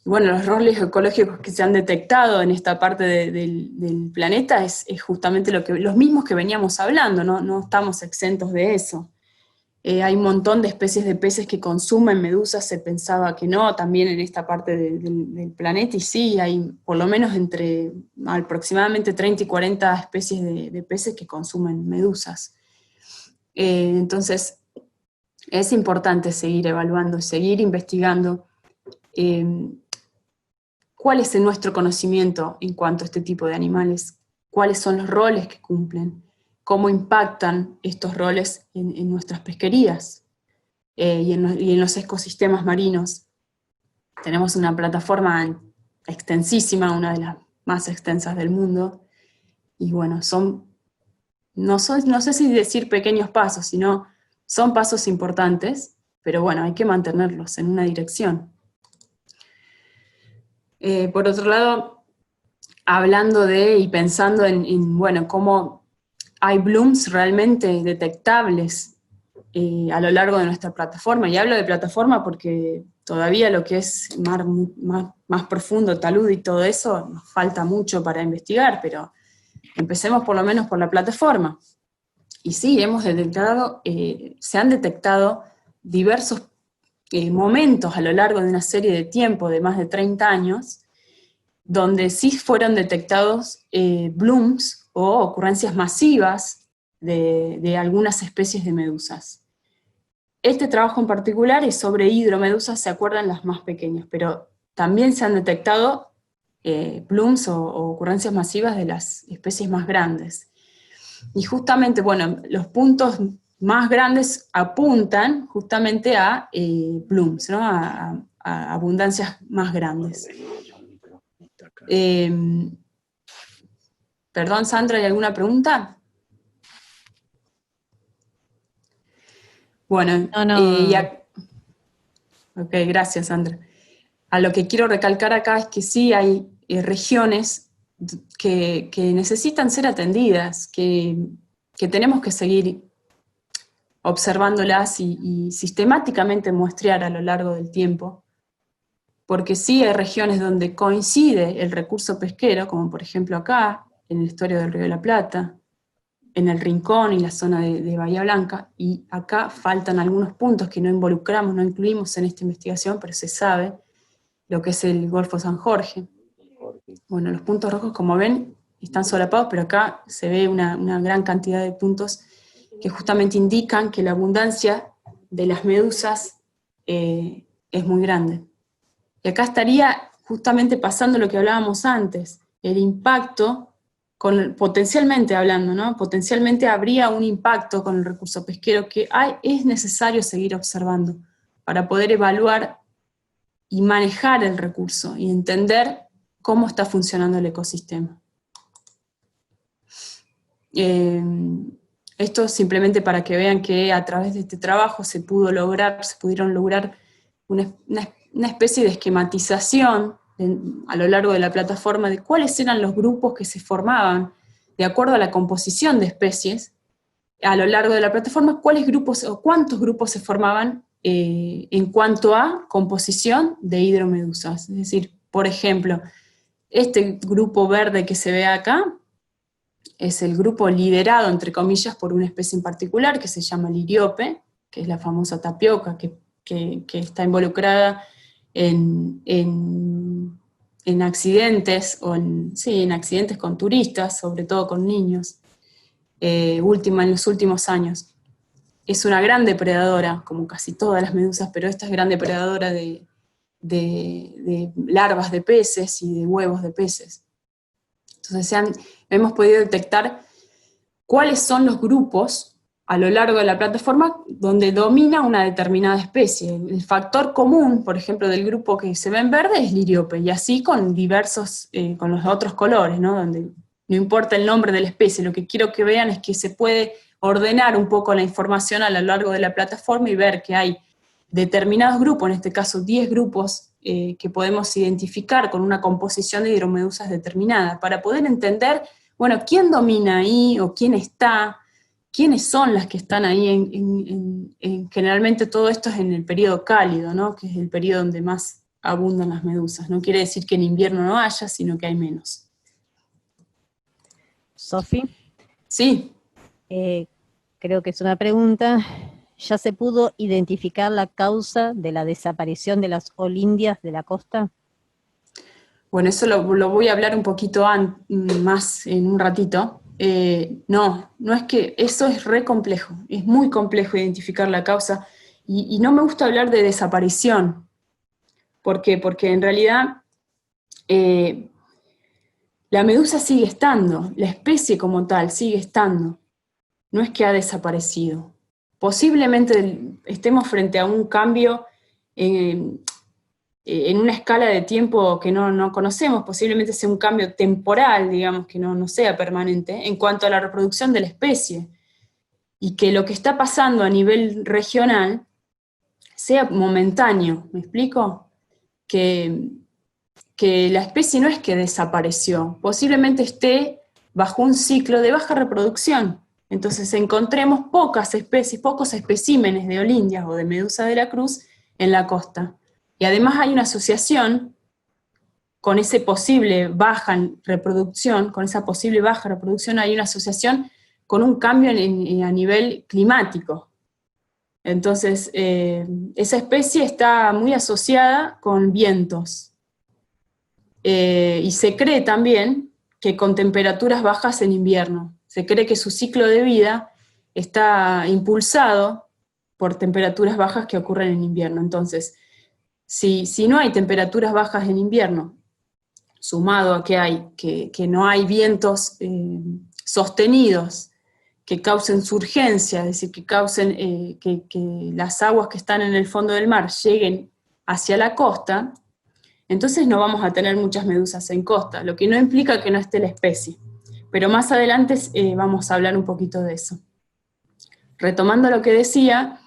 Bueno, los roles ecológicos que se han detectado en esta parte del planeta es justamente los mismos que veníamos hablando, no estamos exentos de eso. Hay un montón de especies de peces que consumen medusas, se pensaba que no, también en esta parte del planeta, y sí, hay por lo menos entre aproximadamente 30 y 40 especies de peces que consumen medusas. Entonces, es importante seguir evaluando, seguir investigando cuál es nuestro conocimiento en cuanto a este tipo de animales, cuáles son los roles que cumplen, cómo impactan estos roles en nuestras pesquerías y en los ecosistemas marinos. Tenemos una plataforma extensísima, una de las más extensas del mundo, y bueno, no sé si decir pequeños pasos, sino son pasos importantes, pero bueno, hay que mantenerlos en una dirección. Por otro lado, hablando y pensando bueno, cómo hay blooms realmente detectables a lo largo de nuestra plataforma, y hablo de plataforma porque todavía lo que es mar más profundo, talud y todo eso, nos falta mucho para investigar, pero empecemos por lo menos por la plataforma. Y sí, se han detectado diversos momentos a lo largo de una serie de tiempo de más de 30 años, donde sí fueron detectados blooms o ocurrencias masivas de algunas especies de medusas. Este trabajo en particular es sobre hidromedusas, se acuerdan, las más pequeñas, pero también se han detectado blooms o ocurrencias masivas de las especies más grandes. Y justamente, bueno, los puntos más grandes apuntan justamente a blooms, ¿no? A abundancias más grandes. Perdón, Sandra, ¿hay alguna pregunta? Bueno, No. ok, gracias, Sandra. A lo que quiero recalcar acá es que sí hay regiones que necesitan ser atendidas, que tenemos que seguir observándolas y sistemáticamente muestrear a lo largo del tiempo, porque sí hay regiones donde coincide el recurso pesquero, como por ejemplo acá, en el estuario del Río de la Plata, en el Rincón y la zona de Bahía Blanca, y acá faltan algunos puntos que no involucramos, no incluimos en esta investigación, pero se sabe lo que es el Golfo San Jorge. Bueno, los puntos rojos, como ven, están solapados, pero acá se ve una gran cantidad de puntos que justamente indican que la abundancia de las medusas es muy grande. Y acá estaría justamente pasando lo que hablábamos antes, el impacto, potencialmente hablando, ¿no? Potencialmente habría un impacto con el recurso pesquero que es necesario seguir observando para poder evaluar y manejar el recurso y entender cómo está funcionando el ecosistema. Esto simplemente para que vean que a través de este trabajo se pudieron lograr una especie de esquematización a lo largo de la plataforma de cuáles eran los grupos que se formaban de acuerdo a la composición de especies a lo largo de la plataforma, cuáles grupos o cuántos grupos se formaban en cuanto a composición de hidromedusas. Es decir, por ejemplo, este grupo verde que se ve acá es el grupo liderado, entre comillas, por una especie en particular que se llama liriope, que es la famosa tapioca que está involucrada en en accidentes, en accidentes con turistas, sobre todo con niños, en los últimos años. Es una gran depredadora, como casi todas las medusas, pero esta es gran depredadora de larvas de peces y de huevos de peces. Entonces hemos podido detectar cuáles son los grupos a lo largo de la plataforma donde domina una determinada especie. El factor común, por ejemplo, del grupo que se ve en verde es Liriope, y así con diversos, con los otros colores, ¿no? Donde no importa el nombre de la especie, lo que quiero que vean es que se puede ordenar un poco la información a lo largo de la plataforma y ver que hay determinados grupos, en este caso 10 grupos, que podemos identificar con una composición de hidromedusas determinada, para poder entender, bueno, quién domina ahí o quién está, quiénes son las que están ahí. Generalmente todo esto es en el periodo cálido, ¿no? Que es el periodo donde más abundan las medusas. No quiere decir que en invierno no haya, sino que hay menos. Sofi. Sí. Creo que es una pregunta. ¿Ya se pudo identificar la causa de la desaparición de las olindias de la costa? Bueno, eso lo voy a hablar un poquito más en un ratito. No es que eso es re complejo, es muy complejo identificar la causa, y no me gusta hablar de desaparición. ¿Por qué? Porque en realidad la medusa sigue estando, la especie como tal sigue estando, no es que ha desaparecido. Posiblemente estemos frente a un cambio en una escala de tiempo que no conocemos, posiblemente sea un cambio temporal, digamos, que no sea permanente, en cuanto a la reproducción de la especie, y que lo que está pasando a nivel regional sea momentáneo. ¿Me explico? Que la especie no es que desapareció, posiblemente esté bajo un ciclo de baja reproducción. Entonces encontremos pocas especies, pocos especímenes de olindias o de medusa de la cruz en la costa. Y además hay una asociación con esa posible baja reproducción, hay una asociación con un cambio a nivel climático. Entonces, esa especie está muy asociada con vientos. Y se cree también que con temperaturas bajas en invierno. Se cree que su ciclo de vida está impulsado por temperaturas bajas que ocurren en invierno. Entonces, si no hay temperaturas bajas en invierno, sumado a que no hay vientos sostenidos que causen surgencia, es decir, que causen que las aguas que están en el fondo del mar lleguen hacia la costa, entonces no vamos a tener muchas medusas en costa, lo que no implica que no esté la especie. Pero más adelante vamos a hablar un poquito de eso. Retomando lo que decía,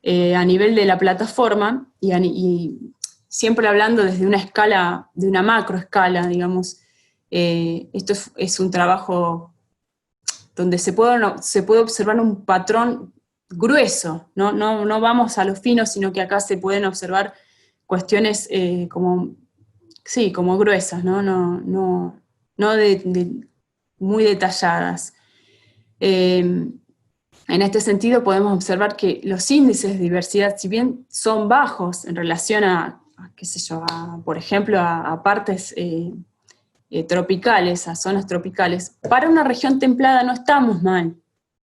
a nivel de la plataforma, y siempre hablando desde una escala, de una macroescala, digamos, esto es un trabajo donde se puede observar un patrón grueso, no vamos a lo fino, sino que acá se pueden observar cuestiones como gruesas, no muy detalladas. En este sentido podemos observar que los índices de diversidad, si bien son bajos en relación por ejemplo, a partes tropicales, a zonas tropicales, para una región templada no estamos mal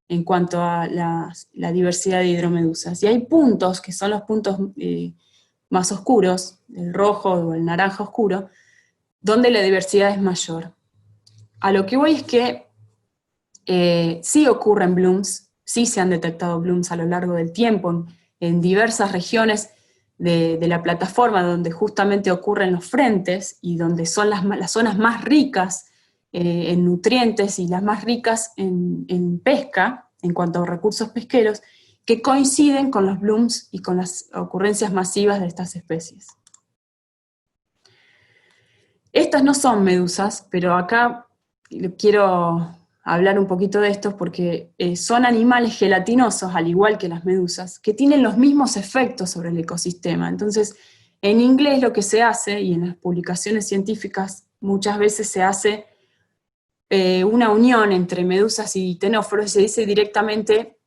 en cuanto a la diversidad de hidromedusas. Y hay puntos, que son los puntos más oscuros, el rojo o el naranja oscuro, donde la diversidad es mayor. A lo que voy es que sí ocurren blooms, sí se han detectado blooms a lo largo del tiempo en diversas regiones de la plataforma, donde justamente ocurren los frentes y donde son las zonas más ricas en nutrientes y las más ricas en pesca, en cuanto a recursos pesqueros, que coinciden con los blooms y con las ocurrencias masivas de estas especies. Estas no son medusas, pero acá quiero hablar un poquito de estos porque son animales gelatinosos, al igual que las medusas, que tienen los mismos efectos sobre el ecosistema. Entonces, en inglés lo que se hace, y en las publicaciones científicas muchas veces se hace una unión entre medusas y ctenóforos, y se dice directamente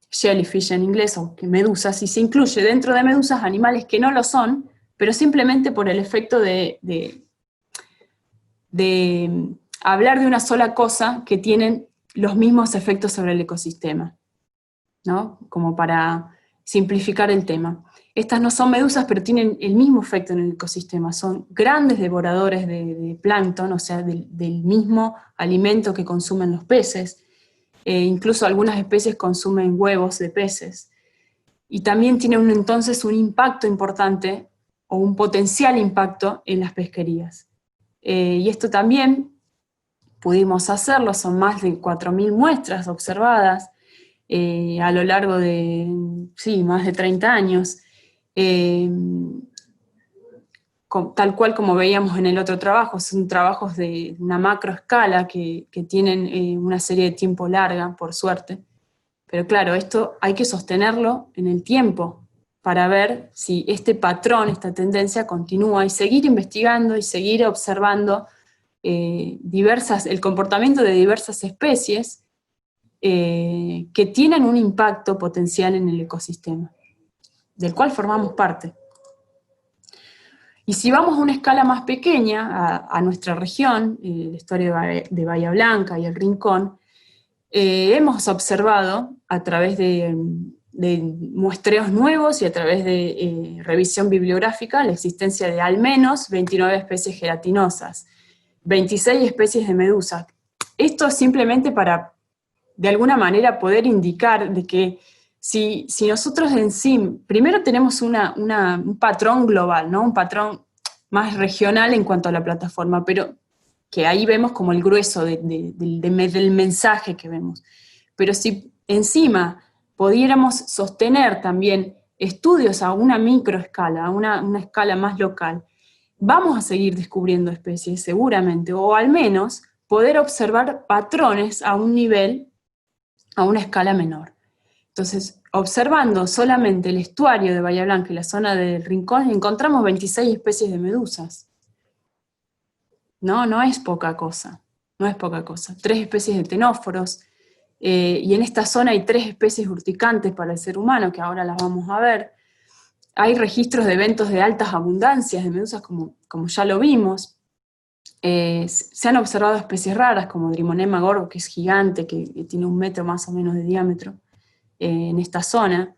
jellyfish en inglés, o que medusas, y se incluye dentro de medusas animales que no lo son, pero simplemente por el efecto de de hablar de una sola cosa que tienen los mismos efectos sobre el ecosistema, ¿no? Como para simplificar el tema. Estas no son medusas, pero tienen el mismo efecto en el ecosistema. Son grandes devoradores de plancton, o sea, del mismo alimento que consumen los peces. Incluso algunas especies consumen huevos de peces. Y también tienen entonces un impacto importante, o un potencial impacto en las pesquerías. Y esto también pudimos hacerlo, son más de 4.000 muestras observadas a lo largo de, sí, más de 30 años, tal cual como veíamos en el otro trabajo. Son trabajos de una macroescala que tienen una serie de tiempo larga, por suerte. Pero claro, esto hay que sostenerlo en el tiempo para ver si este patrón, esta tendencia continúa, y seguir investigando y seguir observando el comportamiento de diversas especies que tienen un impacto potencial en el ecosistema, del cual formamos parte. Y si vamos a una escala más pequeña, a nuestra región, la historia de Bahía Blanca y el Rincón, hemos observado a través de muestreos nuevos y a través de revisión bibliográfica la existencia de al menos 29 especies gelatinosas, 26 especies de medusas. Esto simplemente para, de alguna manera, poder indicar de que si nosotros en sí, primero tenemos un patrón global, ¿no? Un patrón más regional en cuanto a la plataforma, pero que ahí vemos como el grueso del mensaje que vemos. Pero si encima pudiéramos sostener también estudios a una microescala, a una escala más local, vamos a seguir descubriendo especies seguramente, o al menos poder observar patrones a un nivel, a una escala menor. Entonces, observando solamente el estuario de Bahía Blanca y la zona del Rincón, encontramos 26 especies de medusas. No es poca cosa, no es poca cosa. 3 especies de ctenóforos, y en esta zona hay 3 especies urticantes para el ser humano, que ahora las vamos a ver. Hay registros de eventos de altas abundancias de medusas, como ya lo vimos. Se han observado especies raras, como Drimonema gorgo, que es gigante, que tiene 1 metro más o menos de diámetro, en esta zona.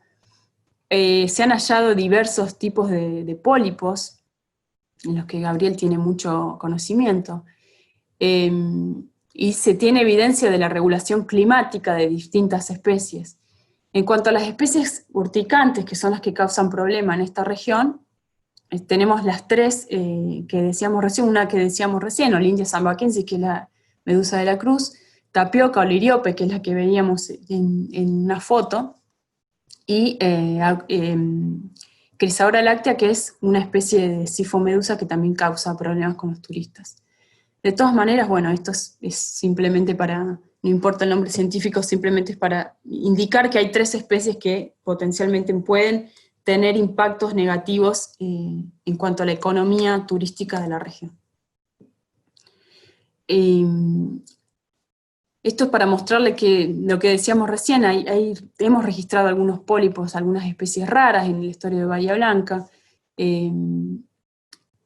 Se han hallado diversos tipos de pólipos, en los que Gabriel tiene mucho conocimiento, y se tiene evidencia de la regulación climática de distintas especies. En cuanto a las especies urticantes, que son las que causan problema en esta región, tenemos las 3 que decíamos recién, una que decíamos recién, Olindia sambacensis, que es la medusa de la cruz, Tapioca o liriope, que es la que veíamos en una foto, y Chrysaora láctea, que es una especie de sifomedusa que también causa problemas con los turistas. De todas maneras, bueno, esto es simplemente para, no importa el nombre científico, simplemente es para indicar que hay 3 especies que potencialmente pueden tener impactos negativos en cuanto a la economía turística de la región. Esto es para mostrarle que lo que decíamos recién, hemos registrado algunos pólipos, algunas especies raras en el estuario de Bahía Blanca.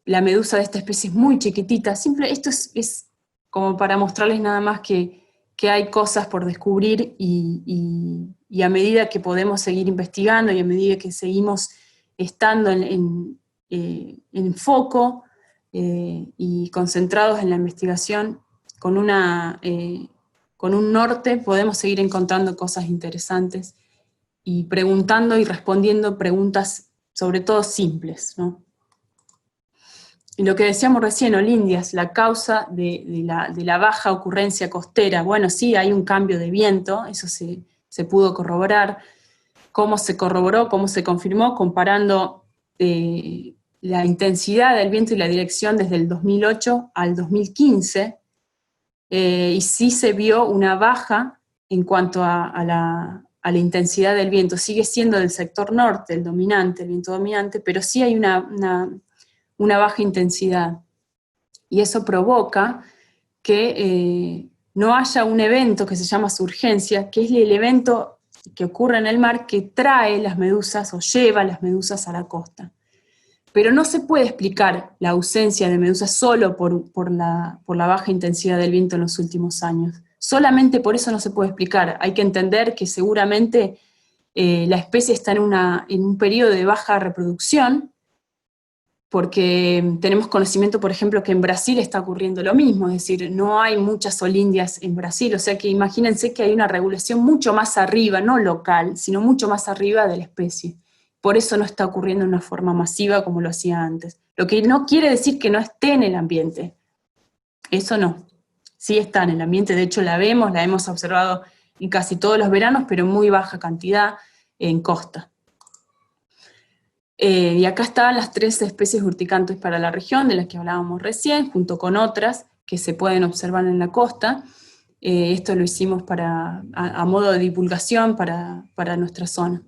La medusa de esta especie es muy chiquitita. Esto es como para mostrarles nada más que hay cosas por descubrir, y a medida que podemos seguir investigando y a medida que seguimos estando en foco y concentrados en la investigación con un norte, podemos seguir encontrando cosas interesantes y preguntando y respondiendo preguntas sobre todo simples, ¿no? Y lo que decíamos recién, Olindias, la causa de la baja ocurrencia costera. Bueno, sí, hay un cambio de viento, eso se pudo corroborar. ¿Cómo se corroboró? ¿Cómo se confirmó? Comparando la intensidad del viento y la dirección desde el 2008 al 2015, y sí se vio una baja en cuanto a la intensidad del viento. Sigue siendo del sector norte el viento dominante, pero sí hay una baja intensidad, y eso provoca que no haya un evento que se llama surgencia, que es el evento que ocurre en el mar que trae las medusas o lleva las medusas a la costa. Pero no se puede explicar la ausencia de medusas solo por la baja intensidad del viento en los últimos años. Solamente por eso no se puede explicar. Hay que entender que seguramente la especie está en un periodo de baja reproducción, porque tenemos conocimiento, por ejemplo, que en Brasil está ocurriendo lo mismo, es decir, no hay muchas olindias en Brasil, o sea que imagínense que hay una regulación mucho más arriba, no local, sino mucho más arriba de la especie. Por eso no está ocurriendo de una forma masiva como lo hacía antes. Lo que no quiere decir que no esté en el ambiente, eso no. Sí está en el ambiente, de hecho la hemos observado en casi todos los veranos, pero en muy baja cantidad en costa. Y acá están las 3 especies urticantes para la región, de las que hablábamos recién, junto con otras que se pueden observar en la costa. Esto lo hicimos a modo de divulgación para nuestra zona.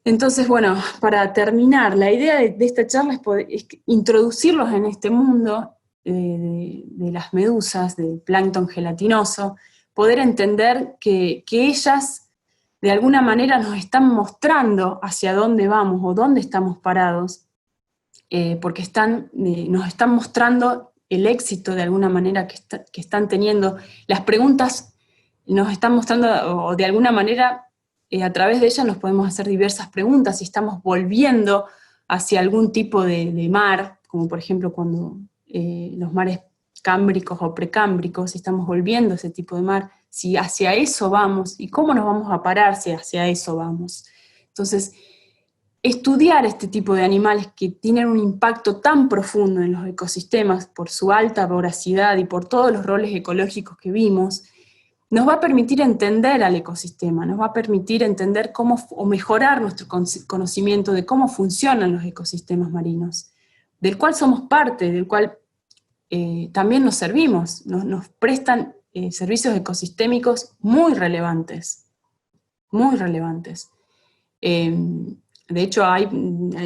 Entonces, bueno, para terminar, la idea de esta charla es introducirlos en este mundo de las medusas, del plancton gelatinoso, poder entender que ellas de alguna manera nos están mostrando hacia dónde vamos o dónde estamos parados, porque nos están mostrando el éxito de alguna manera que están teniendo. Las preguntas nos están mostrando, o de alguna manera a través de ellas nos podemos hacer diversas preguntas, si estamos volviendo hacia algún tipo de mar, como por ejemplo cuando los mares cámbricos o precámbricos, si estamos volviendo a ese tipo de mar, si hacia eso vamos, y cómo nos vamos a parar si hacia eso vamos. Entonces, estudiar este tipo de animales que tienen un impacto tan profundo en los ecosistemas por su alta voracidad y por todos los roles ecológicos que vimos, nos va a permitir entender al ecosistema, nos va a permitir entender o mejorar nuestro conocimiento de cómo funcionan los ecosistemas marinos, del cual somos parte, del cual también nos servimos, nos prestan servicios ecosistémicos muy relevantes, muy relevantes. De hecho, ahí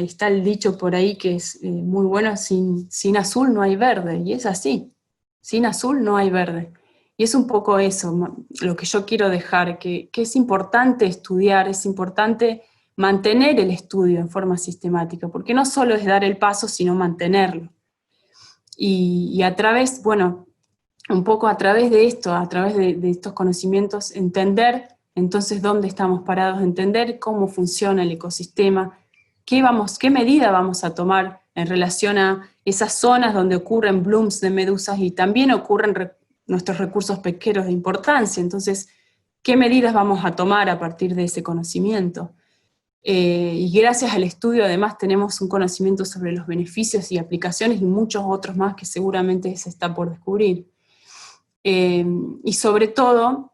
está el dicho por ahí que es muy bueno, sin azul no hay verde, y es así, sin azul no hay verde. Y es un poco eso lo que yo quiero dejar, que es importante estudiar, es importante mantener el estudio en forma sistemática, porque no solo es dar el paso, sino mantenerlo. Y a través, bueno, un poco a través de esto, a través de estos conocimientos, entender entonces dónde estamos parados, entender cómo funciona el ecosistema, qué medida vamos a tomar en relación a esas zonas donde ocurren blooms de medusas y también ocurren nuestros recursos pesqueros de importancia. Entonces, ¿qué medidas vamos a tomar a partir de ese conocimiento? Y gracias al estudio además tenemos un conocimiento sobre los beneficios y aplicaciones y muchos otros más que seguramente se está por descubrir. Y sobre todo,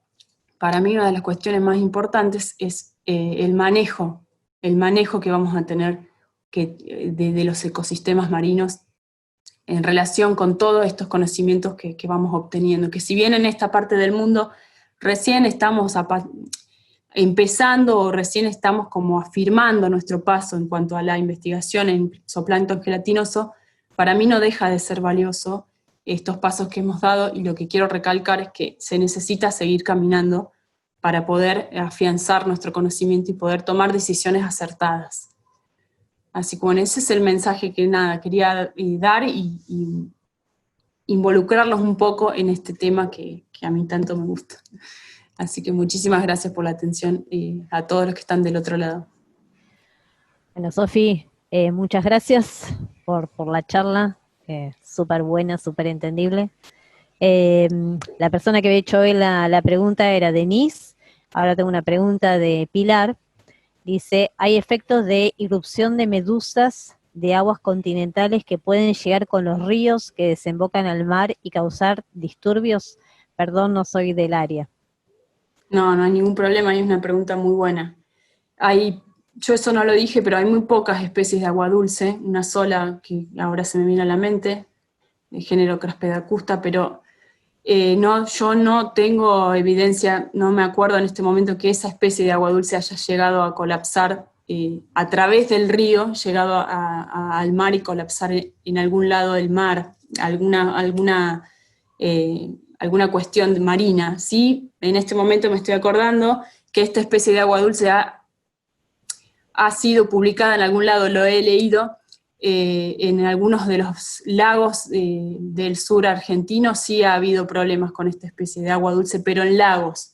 para mí una de las cuestiones más importantes es el manejo que vamos a tener de los ecosistemas marinos en relación con todos estos conocimientos que vamos obteniendo, que si bien en esta parte del mundo recién estamos empezando o recién estamos como afirmando nuestro paso en cuanto a la investigación en zooplancton gelatinoso, para mí no deja de ser valioso estos pasos que hemos dado, y lo que quiero recalcar es que se necesita seguir caminando para poder afianzar nuestro conocimiento y poder tomar decisiones acertadas. Así que bueno, ese es el mensaje que quería dar y involucrarlos un poco en este tema que a mí tanto me gusta. Así que muchísimas gracias por la atención a todos los que están del otro lado. Bueno, Sofi, muchas gracias por la charla, súper buena, súper entendible. La persona que había hecho hoy la pregunta era Denise. Ahora tengo una pregunta de Pilar. Dice, ¿hay efectos de irrupción de medusas de aguas continentales que pueden llegar con los ríos que desembocan al mar y causar disturbios? Perdón, no soy del área. No hay ningún problema, es una pregunta muy buena. Yo eso no lo dije, pero hay muy pocas especies de agua dulce, una sola que ahora se me viene a la mente, de género Craspedacusta, pero yo no tengo evidencia, no me acuerdo en este momento que esa especie de agua dulce haya llegado a colapsar a través del río, llegado al mar y colapsar en algún lado del mar, alguna cuestión marina. Sí, en este momento me estoy acordando que esta especie de agua dulce ha sido publicada en algún lado, lo he leído, en algunos de los lagos del sur argentino sí ha habido problemas con esta especie de agua dulce, pero en lagos,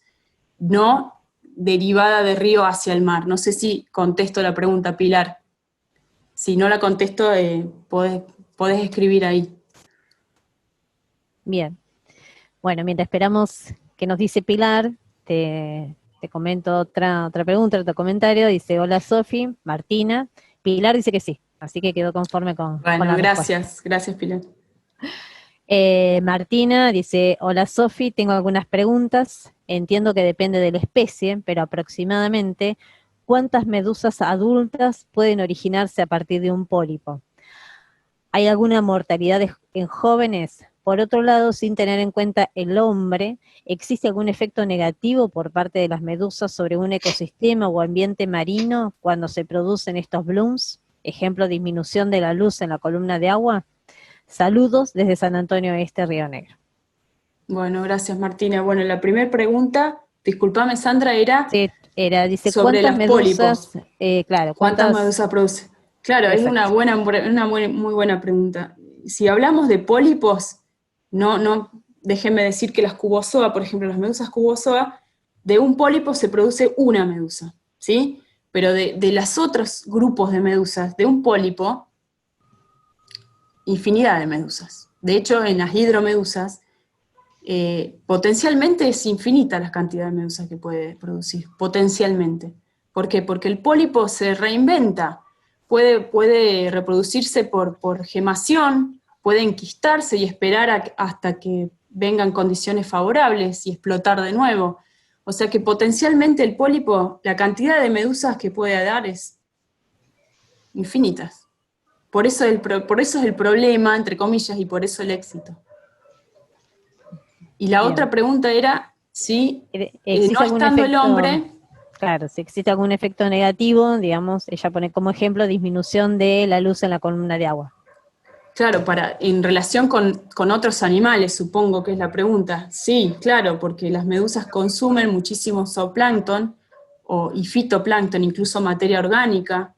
no derivada de río hacia el mar. No sé si contesto la pregunta, Pilar. Si no la contesto, podés escribir ahí. Bien. Bueno, mientras esperamos que nos dice Pilar, te comento otra pregunta, otro comentario. Dice, hola Sofi, Martina. Pilar dice que sí, así que quedó conforme con Bueno, la respuesta. gracias Pilar. Martina dice, hola Sofi, tengo algunas preguntas. Entiendo que depende de la especie, pero aproximadamente, ¿cuántas medusas adultas pueden originarse a partir de un pólipo? ¿Hay alguna mortalidad en jóvenes? Por otro lado, sin tener en cuenta el hombre, ¿existe algún efecto negativo por parte de las medusas sobre un ecosistema o ambiente marino cuando se producen estos blooms? Ejemplo, disminución de la luz en la columna de agua. Saludos desde San Antonio Este, Río Negro. Bueno, gracias Martina. Bueno, la primera pregunta, discúlpame Sandra, era Sí, dice, sobre ¿cuántas los medusas, pólipos. claro, ¿Cuántas cuántas, medusas produce? Claro, es exacto, muy buena pregunta. Si hablamos de pólipos, déjenme decir que las cubozoa, por ejemplo, las medusas cubozoa, de un pólipo se produce una medusa, ¿sí? Pero de los otros grupos de medusas, de un pólipo, infinidad de medusas. De hecho, en las hidromedusas, potencialmente es infinita la cantidad de medusas que puede producir, potencialmente. ¿Por qué? Porque el pólipo se reinventa, puede reproducirse por gemación, puede enquistarse y esperar hasta que vengan condiciones favorables y explotar de nuevo. O sea que potencialmente el pólipo, la cantidad de medusas que puede dar es infinita. Por eso es el problema, entre comillas, y por eso el éxito. Y la bien. otra pregunta era si, no ¿Existe algún estando el efecto, hombre, claro, si existe algún efecto negativo, digamos, ella pone como ejemplo disminución de la luz en la columna de agua? claro, en relación con otros animales, supongo que es la pregunta. Sí, claro, porque las medusas consumen muchísimo zooplancton y fitoplancton, incluso materia orgánica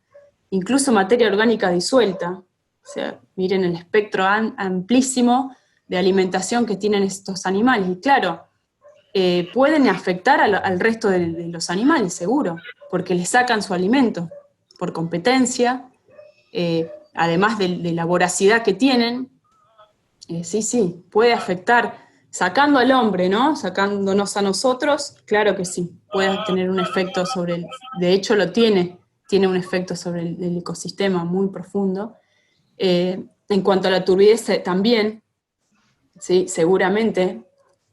disuelta. O sea, miren el espectro amplísimo de alimentación que tienen estos animales. Y claro, pueden afectar al resto de los animales, seguro, porque les sacan su alimento por competencia, además de la voracidad que tienen. Sí, puede afectar, sacando al hombre, ¿no? Sacándonos a nosotros, claro que sí, puede tener un efecto de hecho tiene un efecto sobre el ecosistema muy profundo. En cuanto a la turbidez también, sí, seguramente.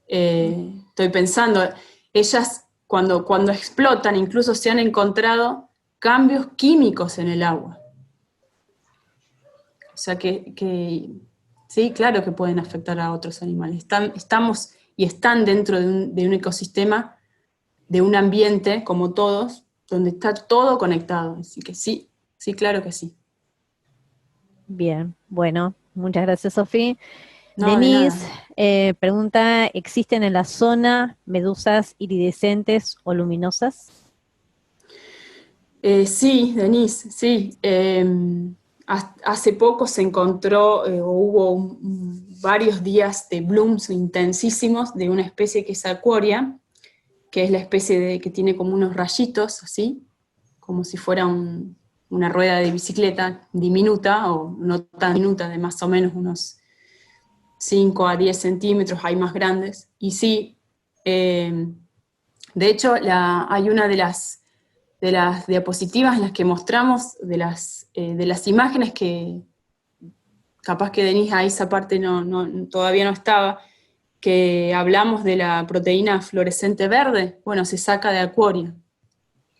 Estoy pensando, ellas cuando explotan incluso se han encontrado cambios químicos en el agua. O sea que sí, claro que pueden afectar a otros animales. Están dentro de un ecosistema, de un ambiente, como todos, donde está todo conectado. Así que sí, sí, claro que sí. Bien, bueno, muchas gracias, Sofía. No, de nada. Denise pregunta, ¿existen en la zona medusas iridescentes o luminosas? Sí, Denise, sí. Hace poco se encontró, o hubo varios días de blooms intensísimos de una especie que es acuaria, que es la especie que tiene como unos rayitos, así, como si fuera una rueda de bicicleta diminuta, o no tan diminuta, de más o menos unos 5 a 10 centímetros, hay más grandes. Y sí, de hecho, hay una de las diapositivas en las que mostramos, de las imágenes que capaz que Denise ahí esa parte todavía no estaba, que hablamos de la proteína fluorescente verde, bueno, se saca de acuario.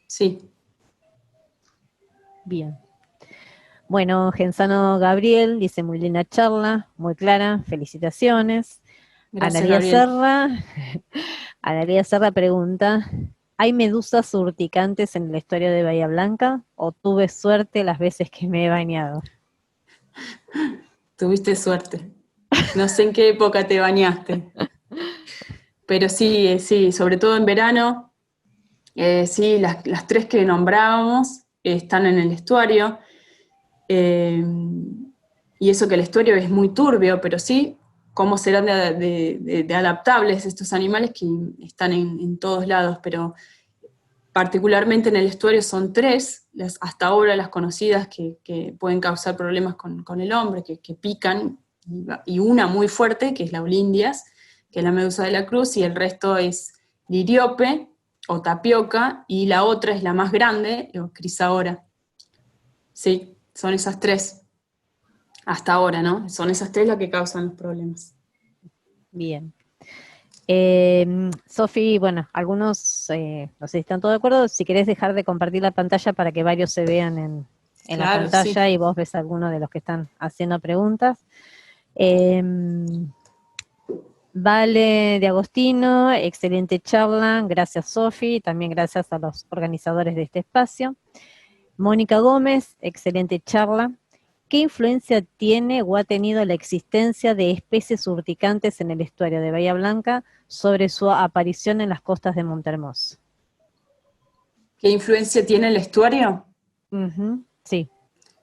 Sí. Bien. Bueno, Genzano Gabriel dice muy linda charla, muy clara, felicitaciones. Gracias, Analía Gabriel. Serra, Analía Serra pregunta, ¿hay medusas urticantes en la historia de Bahía Blanca o tuve suerte las veces que me he bañado? Tuviste suerte. No sé en qué época te bañaste, pero sí, sí, sobre todo en verano, sí, las tres que nombrábamos, están en el estuario, y eso que el estuario es muy turbio, pero sí, cómo serán de adaptables estos animales que están en todos lados, pero particularmente en el estuario son 3, hasta ahora las conocidas que pueden causar problemas con el hombre, que pican, y una muy fuerte, que es la olindias, que es la medusa de la cruz, y el resto es liriope o tapioca, y la otra es la más grande, o crisaora. Sí, son esas 3, hasta ahora, ¿no? Son esas 3 las que causan los problemas. Bien. Sofi, bueno, algunos, no sé si están todos de acuerdo, si querés dejar de compartir la pantalla para que varios se vean en la Claro, pantalla sí. y vos ves a alguno de los que están haciendo preguntas. Eh, Vale de Agostino, excelente charla, gracias Sofi, también gracias a los organizadores de este espacio. Mónica Gómez, excelente charla. ¿Qué influencia tiene o ha tenido la existencia de especies urticantes en el estuario de Bahía Blanca sobre su aparición en las costas de Montermoso? ¿Qué influencia tiene el estuario? Sí,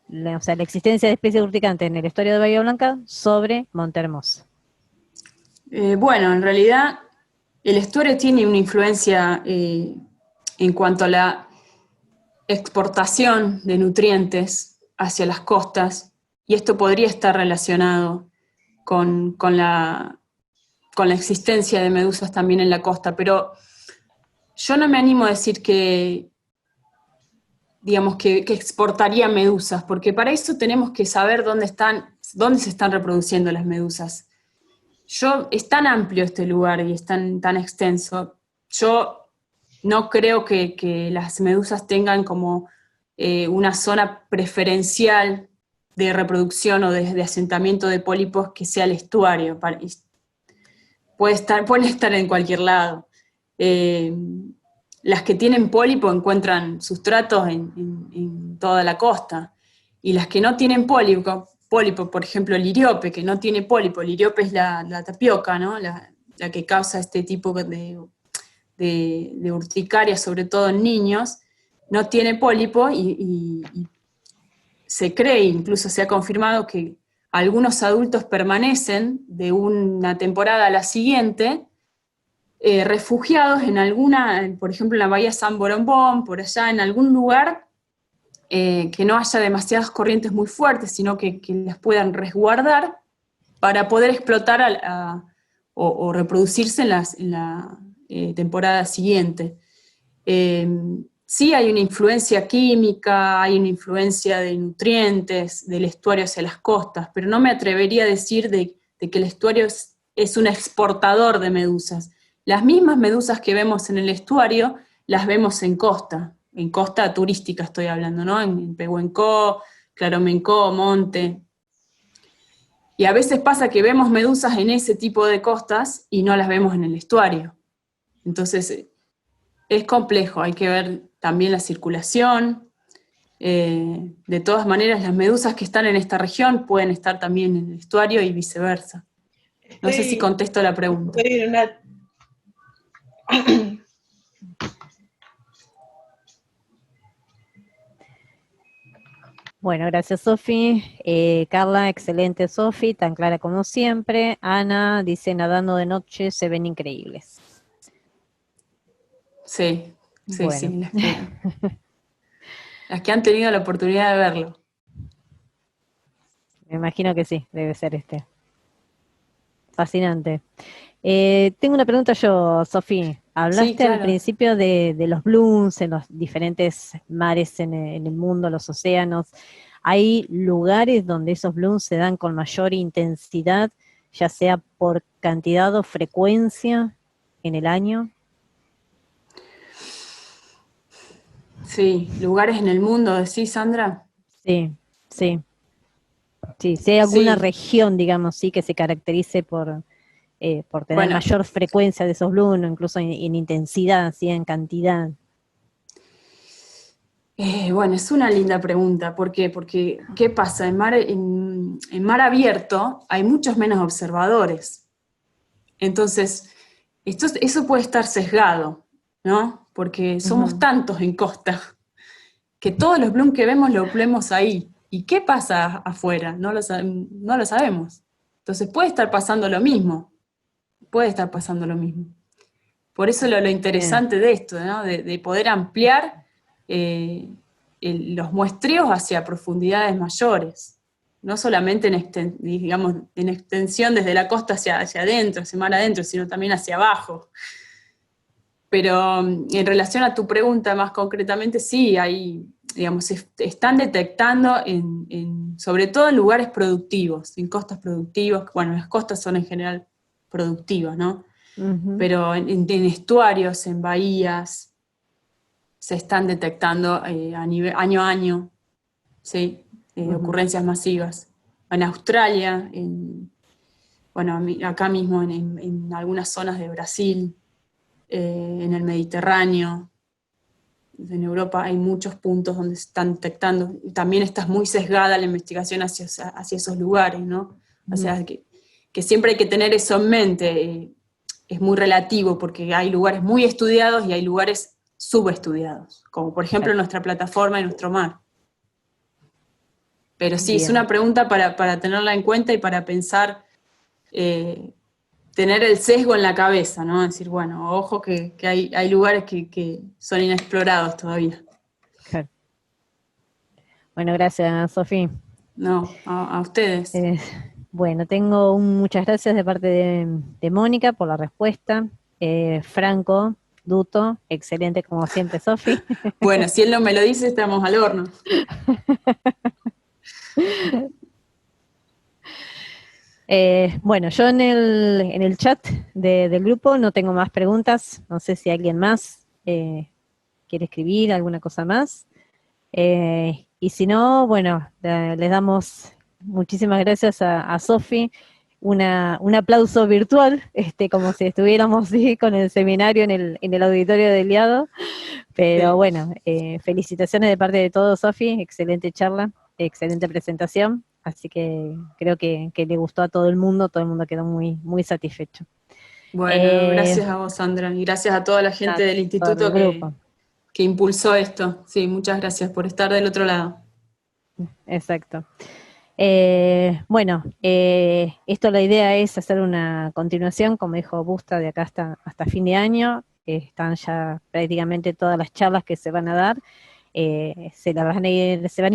o sea, la existencia de especies urticantes en el estuario de Bahía Blanca sobre Montermoso. Bueno, en realidad el estuario tiene una influencia en cuanto a la exportación de nutrientes hacia las costas, y esto podría estar relacionado con la existencia de medusas también en la costa, pero yo no me animo a decir que, digamos, que exportaría medusas, porque para eso tenemos que saber dónde se están reproduciendo las medusas. Es tan amplio este lugar y es tan extenso. Yo no creo que las medusas tengan como una zona preferencial de reproducción o de asentamiento de pólipos que sea el estuario. Pueden estar en cualquier lado. Eh, las que tienen pólipo encuentran sustratos en toda la costa, y las que no tienen pólipo, por ejemplo, el liriope, que no tiene pólipo, el liriope es la tapioca, ¿no? La que causa este tipo de urticaria, sobre todo en niños, no tiene pólipo, y se cree, incluso se ha confirmado, que algunos adultos permanecen de una temporada a la siguiente refugiados en alguna, por ejemplo en la bahía San Borombón, por allá en algún lugar que no haya demasiadas corrientes muy fuertes, sino que las puedan resguardar para poder explotar o reproducirse en la temporada siguiente. Sí hay una influencia química, hay una influencia de nutrientes del estuario hacia las costas, pero no me atrevería a decir de que el estuario es un exportador de medusas. Las mismas medusas que vemos en el estuario las vemos en costa turística estoy hablando, ¿no? En Pehuenco, Claromencó, Monte. Y a veces pasa que vemos medusas en ese tipo de costas y no las vemos en el estuario. Entonces, es complejo, hay que ver también la circulación. De todas maneras, las medusas que están en esta región pueden estar también en el estuario y viceversa. No sé si contesto la pregunta. Estoy en una... Bueno, gracias Sofi. Carla, excelente Sofi, tan clara como siempre. Ana dice, nadando de noche se ven increíbles. Sí, sí, Bueno. sí, las que han tenido la oportunidad de verlo. Me imagino que sí, debe ser fascinante. Tengo una pregunta yo, Sofi. Hablaste Sí, claro. al principio de los blooms en los diferentes mares en el mundo, los océanos. ¿Hay lugares donde esos blooms se dan con mayor intensidad, ya sea por cantidad o frecuencia en el año? Sí, lugares en el mundo, ¿decís, Sandra? Sí, sí. Sí, si hay alguna Sí, región, digamos, sí, que se caracterice por tener bueno, mayor frecuencia de esos blooms, incluso en intensidad, ¿sí? En cantidad. bueno, es una linda pregunta. ¿Por qué? Porque, ¿qué pasa? En mar abierto hay muchos menos observadores. Entonces, eso puede estar sesgado, ¿no? Porque somos tantos en costa que todos los Bloom que vemos los vemos ahí. ¿Y qué pasa afuera? No lo sabemos. Entonces puede estar pasando lo mismo. Puede estar pasando lo mismo. Por eso lo interesante de esto, ¿no? De poder ampliar los muestreos hacia profundidades mayores. No solamente en extensión desde la costa hacia adentro, hacia mar adentro, sino también hacia abajo. Pero en relación a tu pregunta más concretamente, sí, hay, digamos, están detectando sobre todo en lugares productivos, en costas productivas. Bueno, las costas son en general productivas, ¿no? Ujú. Pero en estuarios, en bahías, se están detectando año a año, ¿sí? Ocurrencias masivas. En Australia, bueno, acá mismo en algunas zonas de Brasil, en el Mediterráneo, en Europa hay muchos puntos donde se están detectando, y también está muy sesgada la investigación hacia esos lugares, ¿no? O sea, que siempre hay que tener eso en mente, es muy relativo, porque hay lugares muy estudiados y hay lugares subestudiados, como por ejemplo Claro. nuestra plataforma y nuestro mar. Pero sí, es Bien. una pregunta para tenerla en cuenta y para pensar, tener el sesgo en la cabeza, ¿no? Decir, bueno, ojo que hay lugares que son inexplorados todavía. Claro. Bueno, gracias, Sofía. No, a ustedes. Eh, bueno, tengo muchas gracias de parte de Mónica por la respuesta. Franco, Duto, excelente como siempre, Sofi. Bueno, si él no me lo dice, estamos al horno. Bueno, yo en el chat del grupo no tengo más preguntas. No sé si alguien más quiere escribir alguna cosa más. Y si no, bueno, les damos muchísimas gracias a Sofi. Un aplauso virtual, como si estuviéramos sí, con el seminario en el auditorio del Liado. Pero Sí. bueno, felicitaciones de parte de todos, Sofi. Excelente charla, excelente presentación. Así que creo que le gustó a todo el mundo quedó muy, muy satisfecho. Bueno, no, Eh, gracias a vos, Sandra, y gracias a toda la gente Nada, del todo el instituto grupo. que impulsó esto. Sí, muchas gracias por estar del otro lado. Exacto. Bueno, esto la idea es hacer una continuación, como dijo Busta, de acá hasta fin de año. Están ya prácticamente todas las charlas que se van a dar. Se van a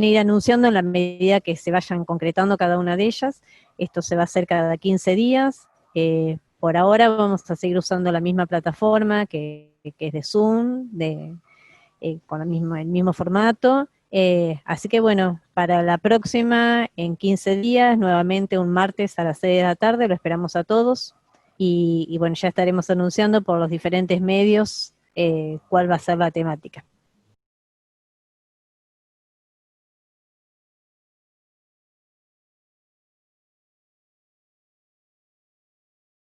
ir anunciando en la medida que se vayan concretando cada una de ellas. Esto se va a hacer cada 15 días. Por ahora vamos a seguir usando la misma plataforma que es de Zoom, con el mismo formato. Así que bueno, para la próxima, en 15 días, nuevamente un martes a las 6 de la tarde, lo esperamos a todos. Y bueno, ya estaremos anunciando por los diferentes medios cuál va a ser la temática.